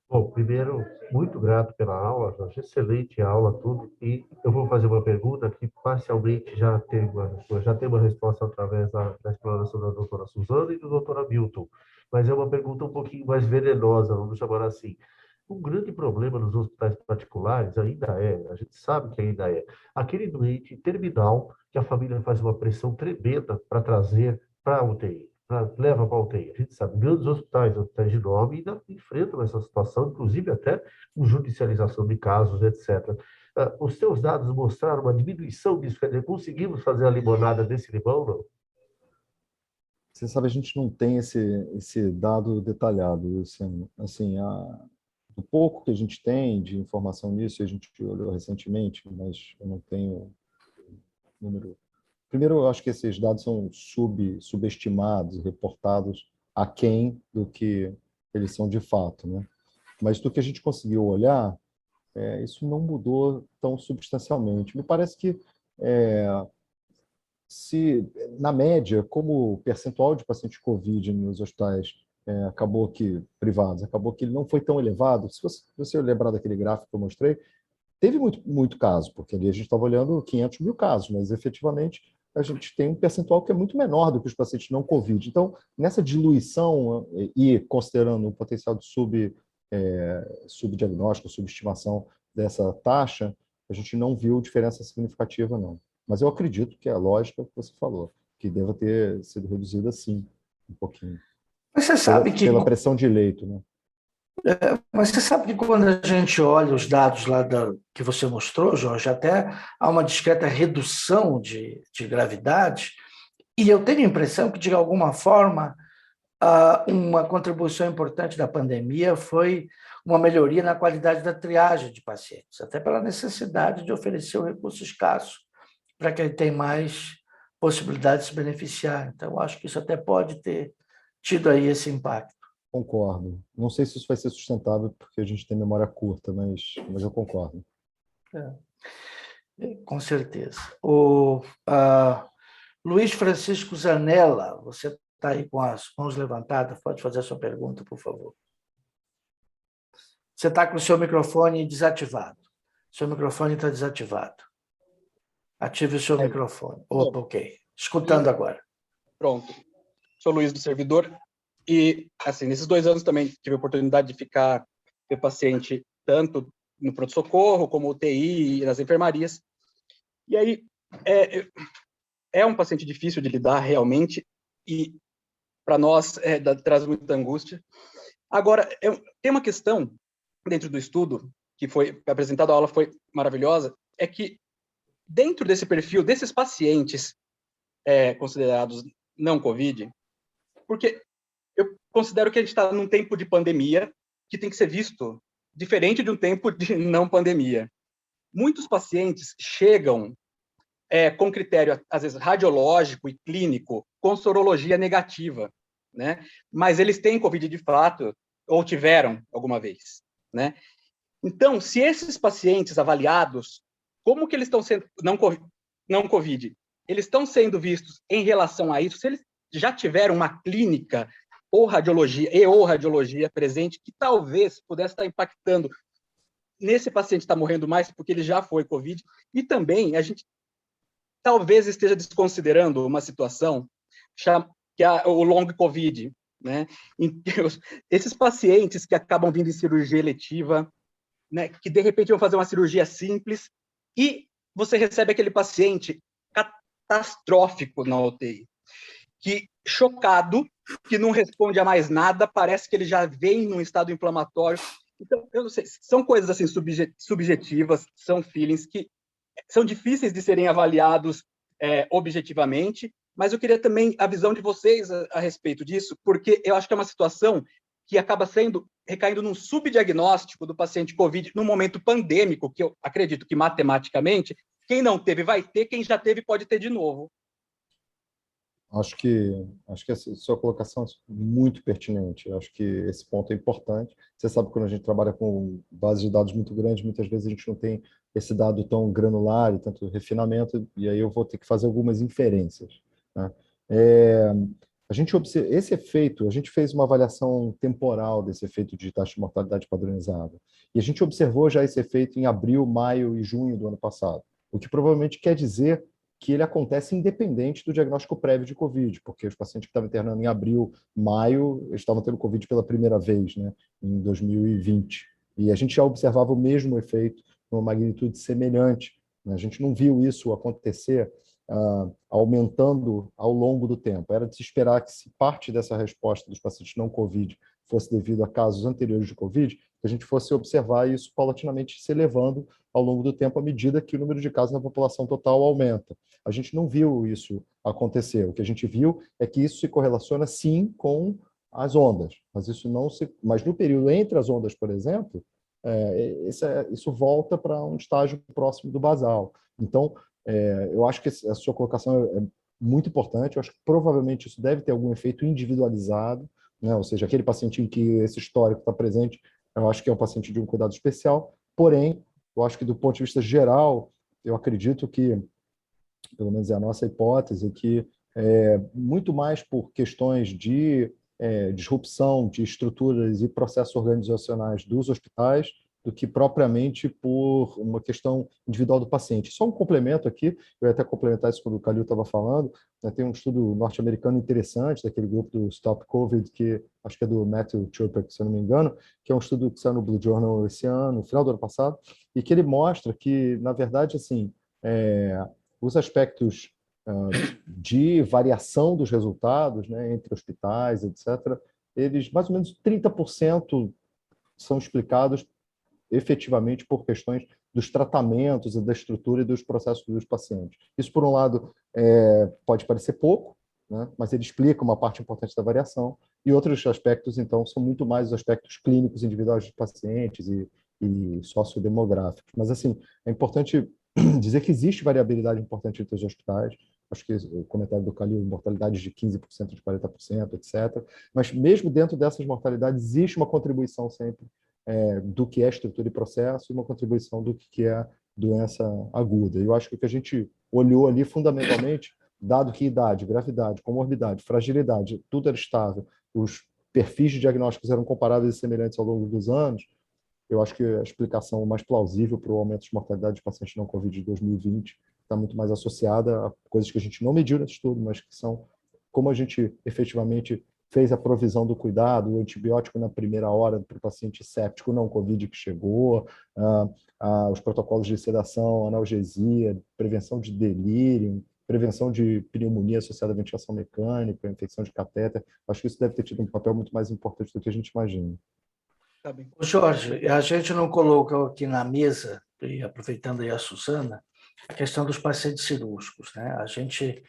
Bom, primeiro, muito grato pela aula, Jorge. Excelente aula, tudo. E eu vou fazer uma pergunta que parcialmente já tem uma resposta através da exploração da doutora Suzana e do doutor Hamilton. Mas é uma pergunta um pouquinho mais venenosa, vamos chamar assim. Um grande problema nos hospitais particulares ainda a gente sabe que ainda aquele doente terminal que a família faz uma pressão tremenda para trazer para a UTI, leva para a UTI. A gente sabe, grandes hospitais de nome ainda enfrentam essa situação, inclusive até com judicialização de casos, etc. Os seus dados mostraram uma diminuição disso, quer dizer, conseguimos fazer a limonada desse limão, não? Você sabe, a gente não tem esse dado detalhado, assim, do pouco que a gente tem de informação nisso, a gente olhou recentemente, mas eu não tenho número. Primeiro, eu acho que esses dados são subestimados, reportados aquém do que eles são de fato, né? Mas do que a gente conseguiu olhar, isso não mudou tão substancialmente. Me parece que se, na média, como o percentual de pacientes COVID nos hospitais privados, acabou que ele não foi tão elevado. Se você lembrar daquele gráfico que eu mostrei, teve muito caso, porque ali a gente estava olhando 500 mil casos, mas efetivamente a gente tem um percentual que é muito menor do que os pacientes não COVID. Então, nessa diluição e considerando o potencial de subdiagnóstico, subestimação dessa taxa, a gente não viu diferença significativa, não. Mas eu acredito que é a lógica que você falou, que deva ter sido reduzida, sim, um pouquinho. Mas você sabe pela pressão de leito, né? Mas você sabe que quando a gente olha os dados lá que você mostrou, Jorge, até há uma discreta redução de gravidade, E eu tenho a impressão que, de alguma forma, uma contribuição importante da pandemia foi uma melhoria na qualidade da triagem de pacientes, até pela necessidade de oferecer o recurso escasso para quem tem mais possibilidade de se beneficiar. Então, acho que isso até pode ter tido aí esse impacto. Concordo. Não sei se isso vai ser sustentável, porque a gente tem memória curta, mas eu concordo. Com certeza. Luiz Francisco Zanella, você está aí com as mãos levantadas, pode fazer a sua pergunta, por favor. Você está com o seu microfone desativado. Seu microfone está desativado. Ative o seu microfone. Opa, ok. Escutando agora. Pronto. Sou Luiz do Servidor e, assim, nesses 2 anos também tive a oportunidade de ter paciente tanto no pronto-socorro como UTI e nas enfermarias. E aí, é um paciente difícil de lidar realmente e para nós traz muita angústia. Agora, tem uma questão dentro do estudo que foi apresentado, a aula foi maravilhosa, é que dentro desse perfil, desses pacientes considerados não COVID, porque eu considero que a gente está num tempo de pandemia que tem que ser visto diferente de um tempo de não pandemia. Muitos pacientes chegam com critério, às vezes, radiológico e clínico, com sorologia negativa, né? Mas eles têm COVID de fato, ou tiveram alguma vez, né? Então, se esses pacientes avaliados, como que eles estão sendo, não COVID, eles estão sendo vistos em relação a isso, se eles já tiveram uma clínica ou radiologia presente, que talvez pudesse estar impactando nesse paciente está morrendo mais porque ele já foi COVID, e também a gente talvez esteja desconsiderando uma situação que é o long COVID, né? Esses pacientes que acabam vindo em cirurgia eletiva, né, que de repente vão fazer uma cirurgia simples, e você recebe aquele paciente catastrófico na UTI, que chocado, que não responde a mais nada, parece que ele já vem num estado inflamatório. Então, eu não sei, são coisas assim subjetivas, são feelings que são difíceis de serem avaliados objetivamente, mas eu queria também a visão de vocês a respeito disso, porque eu acho que é uma situação que acaba recaindo num subdiagnóstico do paciente COVID no momento pandêmico, que eu acredito que matematicamente, quem não teve vai ter, quem já teve pode ter de novo. Acho que essa sua colocação é muito pertinente. Eu acho que esse ponto é importante. Você sabe que quando a gente trabalha com bases de dados muito grandes, muitas vezes a gente não tem esse dado tão granular e tanto refinamento, e aí eu vou ter que fazer algumas inferências, né? Esse efeito, a gente fez uma avaliação temporal desse efeito de taxa de mortalidade padronizada, e a gente observou já esse efeito em abril, maio e junho do ano passado, o que provavelmente quer dizer que ele acontece independente do diagnóstico prévio de COVID, porque os pacientes que estavam internando em abril, maio, eles estavam tendo COVID pela primeira vez, né, em 2020. E a gente já observava o mesmo efeito, numa magnitude semelhante, né? A gente não viu isso acontecer aumentando ao longo do tempo. Era de se esperar que, se parte dessa resposta dos pacientes não COVID fosse devido a casos anteriores de COVID, que a gente fosse observar isso paulatinamente se elevando ao longo do tempo à medida que o número de casos na população total aumenta. A gente não viu isso acontecer. O que a gente viu é que isso se correlaciona, sim, com as ondas. Mas no período entre as ondas, por exemplo, isso volta para um estágio próximo do basal. Então, eu acho que a sua colocação é muito importante. Eu acho que provavelmente isso deve ter algum efeito individualizado, né? Ou seja, aquele paciente em que esse histórico está presente, eu acho que é um paciente de um cuidado especial. Porém, eu acho que do ponto de vista geral, eu acredito que, pelo menos é a nossa hipótese, que muito mais por questões de disrupção de estruturas e processos organizacionais dos hospitais do que propriamente por uma questão individual do paciente. Só um complemento aqui, eu ia até complementar isso quando o Calil estava falando, né, tem um estudo norte-americano interessante, daquele grupo do Stop COVID, que acho que é do Matthew Chopek, se eu não me engano, que é um estudo que saiu no Blue Journal esse ano, no final do ano passado, e que ele mostra que, na verdade, assim, os aspectos de variação dos resultados, né, entre hospitais, etc., eles, mais ou menos 30% são explicados efetivamente por questões dos tratamentos e da estrutura e dos processos dos pacientes. Isso, por um lado, pode parecer pouco, né? Mas ele explica uma parte importante da variação, e outros aspectos, então, são muito mais os aspectos clínicos individuais dos pacientes e sociodemográficos. Mas, assim, é importante dizer que existe variabilidade importante entre os hospitais. Acho que o comentário do Calil, mortalidade de 15%, de 40%, etc. Mas, mesmo dentro dessas mortalidades, existe uma contribuição sempre do que é estrutura e processo e uma contribuição do que é doença aguda. Eu acho que o que a gente olhou ali, fundamentalmente, dado que idade, gravidade, comorbidade, fragilidade, tudo era estável, os perfis de diagnósticos eram comparáveis e semelhantes ao longo dos anos, eu acho que a explicação mais plausível para o aumento de mortalidade de pacientes não Covid de 2020 está muito mais associada a coisas que a gente não mediu nesse estudo, mas que são como a gente efetivamente fez a provisão do cuidado, o antibiótico na primeira hora para o paciente séptico não Covid que chegou, os protocolos de sedação, analgesia, prevenção de delírio, prevenção de pneumonia associada à ventilação mecânica, infecção de catéter. Acho que isso deve ter tido um papel muito mais importante do que a gente imagina. Tá bem. Jorge, a gente não colocou aqui na mesa, e aproveitando aí a Suzana, a questão dos pacientes cirúrgicos, né? A gente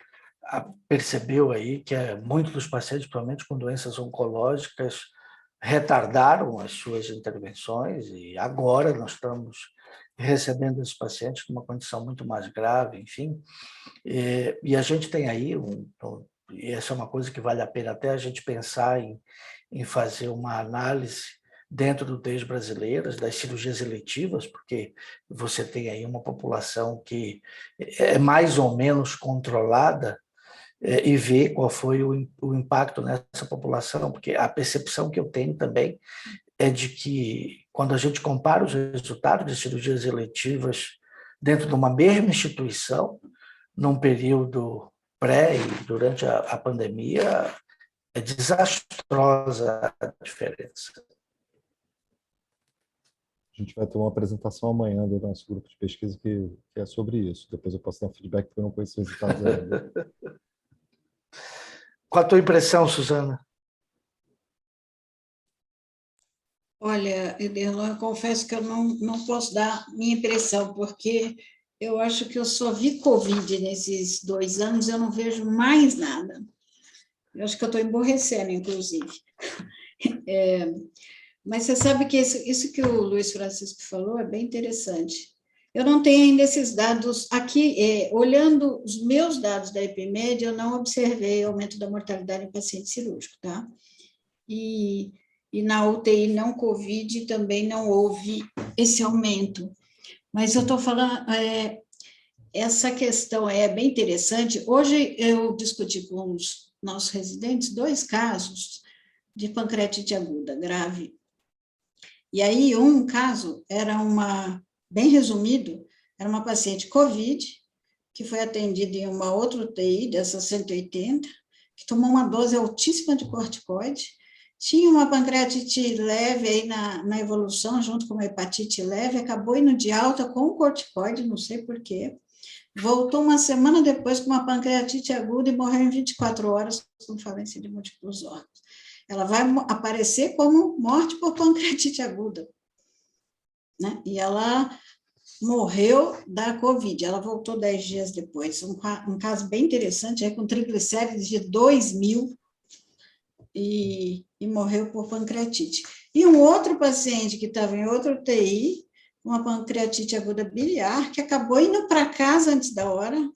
percebeu aí que muitos dos pacientes, principalmente com doenças oncológicas, retardaram as suas intervenções e agora nós estamos recebendo esses pacientes numa condição muito mais grave, enfim. E a gente tem aí, e essa é uma coisa que vale a pena até a gente pensar em fazer uma análise dentro do UTIs brasileiras, das cirurgias eletivas, porque você tem aí uma população que é mais ou menos controlada, e ver qual foi o impacto nessa população, porque a percepção que eu tenho também é de que, quando a gente compara os resultados de cirurgias eletivas dentro de uma mesma instituição, num período pré e durante a pandemia, é desastrosa a diferença. A gente vai ter uma apresentação amanhã do nosso grupo de pesquisa que é sobre isso. Depois eu posso dar um feedback, porque eu não conheço os resultados ainda. Qual a tua impressão, Suzana? Olha, Ederlan, eu confesso que eu não posso dar minha impressão, porque eu acho que eu só vi Covid nesses 2 anos, eu não vejo mais nada. Eu acho que eu estou emborrecendo, inclusive. Mas você sabe que isso que o Luiz Francisco falou é bem interessante. Eu não tenho ainda esses dados aqui, olhando os meus dados da EpiMed, eu não observei aumento da mortalidade em paciente cirúrgico, tá? E na UTI não Covid também não houve esse aumento. Mas eu estou falando, essa questão é bem interessante. Hoje eu discuti com os nossos residentes 2 casos de pancreatite aguda grave. E aí, um caso era bem resumido, era uma paciente COVID, que foi atendida em uma outra UTI, dessa 180, que tomou uma dose altíssima de corticoide, tinha uma pancreatite leve aí na evolução, junto com uma hepatite leve, acabou indo de alta com o corticoide, não sei porquê, voltou uma semana depois com uma pancreatite aguda e morreu em 24 horas com falência de múltiplos órgãos. Ela vai aparecer como morte por pancreatite aguda, né? E ela morreu da Covid, ela voltou 10 dias depois, um caso bem interessante, com triglicérides de 2.000 e morreu por pancreatite. E um outro paciente que estava em outra UTI, uma pancreatite aguda biliar, que acabou indo para casa antes da hora,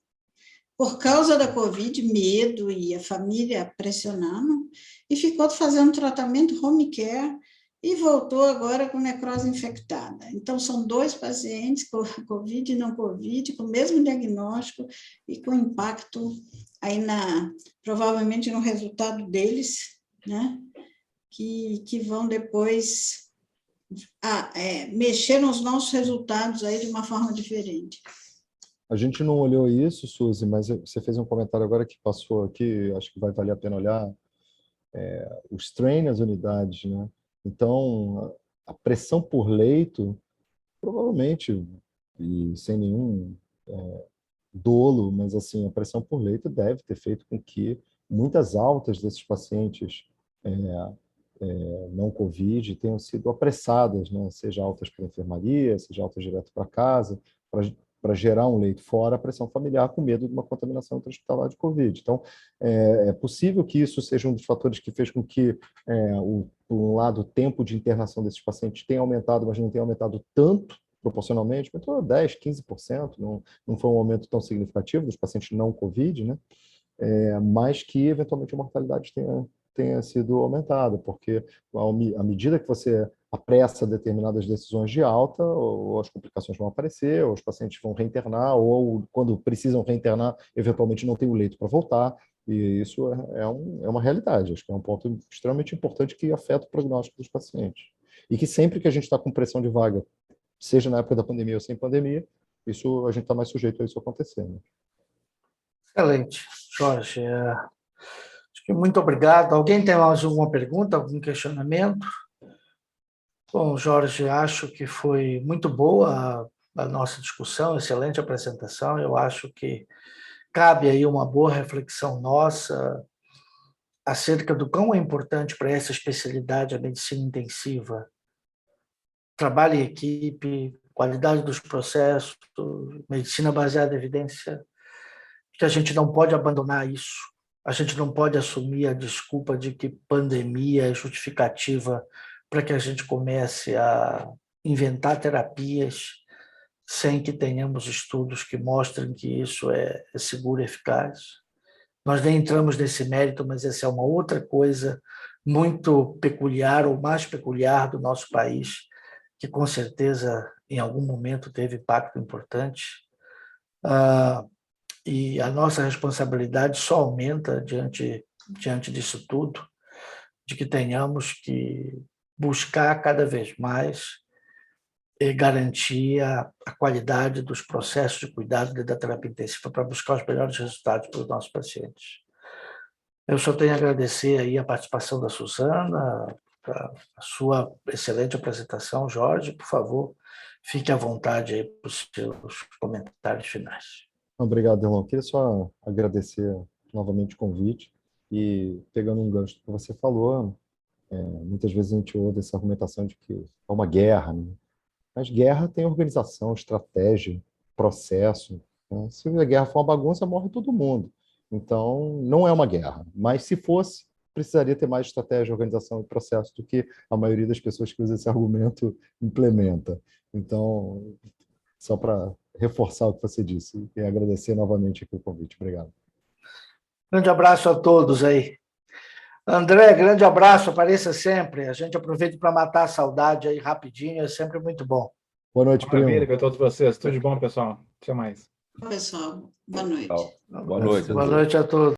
por causa da Covid, medo e a família pressionando, e ficou fazendo tratamento home care e voltou agora com necrose infectada. Então, são 2 pacientes com Covid e não Covid, com o mesmo diagnóstico e com impacto aí provavelmente no resultado deles, né? Que vão depois mexer nos nossos resultados aí de uma forma diferente. A gente não olhou isso, Suzy, mas você fez um comentário agora que passou aqui, acho que vai valer a pena olhar, os strain nas unidades, né? Então, a pressão por leito, provavelmente, e sem nenhum dolo, mas assim, a pressão por leito deve ter feito com que muitas altas desses pacientes não Covid tenham sido apressadas, né? Seja altas para a enfermaria, seja altas direto para casa, para para gerar um leito fora a pressão familiar com medo de uma contaminação intra-hospitalar de Covid. Então, é possível que isso seja um dos fatores que fez com que, por um lado, o tempo de internação desses pacientes tenha aumentado, mas não tenha aumentado tanto proporcionalmente, aumentou 10%, 15%, não foi um aumento tão significativo dos pacientes não Covid, né? Mas que, eventualmente, a mortalidade tenha sido aumentada, porque à medida que você apressa determinadas decisões de alta, ou as complicações vão aparecer, ou os pacientes vão reinternar, ou quando precisam reinternar, eventualmente não tem o leito para voltar, e isso é uma realidade. Acho que é um ponto extremamente importante que afeta o prognóstico dos pacientes. E que sempre que a gente está com pressão de vaga, seja na época da pandemia ou sem pandemia, a gente está mais sujeito a isso acontecer. Né? Excelente, Jorge. Muito obrigado. Alguém tem mais alguma pergunta, algum questionamento? Bom, Jorge, acho que foi muito boa a nossa discussão, excelente apresentação. Eu acho que cabe aí uma boa reflexão nossa acerca do quão é importante para essa especialidade a medicina intensiva. Trabalho em equipe, qualidade dos processos, medicina baseada em evidência, que a gente não pode abandonar isso. A gente não pode assumir a desculpa de que pandemia é justificativa para que a gente comece a inventar terapias sem que tenhamos estudos que mostrem que isso é seguro e eficaz. Nós nem entramos nesse mérito, mas essa é uma outra coisa muito peculiar, ou mais peculiar do nosso país, que com certeza em algum momento teve impacto importante. E a nossa responsabilidade só aumenta diante disso tudo, de que tenhamos que buscar cada vez mais garantir a qualidade dos processos de cuidado da terapia intensiva para buscar os melhores resultados para os nossos pacientes. Eu só tenho a agradecer aí a participação da Suzana, a sua excelente apresentação. Jorge, por favor, fique à vontade aí para os seus comentários finais. Obrigado, irmão. Queria só agradecer novamente o convite e, pegando um gancho do que você falou, muitas vezes a gente ouve essa argumentação de que é uma guerra, né? Mas guerra tem organização, estratégia, processo. Né? Se a guerra for uma bagunça, morre todo mundo. Então, não é uma guerra. Mas, se fosse, precisaria ter mais estratégia, organização e processo do que a maioria das pessoas que usa esse argumento implementa. Então, só para reforçar o que você disse e agradecer novamente aqui o convite. Obrigado. Grande abraço a todos aí. André, grande abraço, apareça sempre. A gente aproveita para matar a saudade aí rapidinho, é sempre muito bom. Boa noite, primo. Maravilha para todos vocês. Tudo de bom, pessoal. Até mais. Pessoal, boa noite. Boa noite. Boa noite a todos.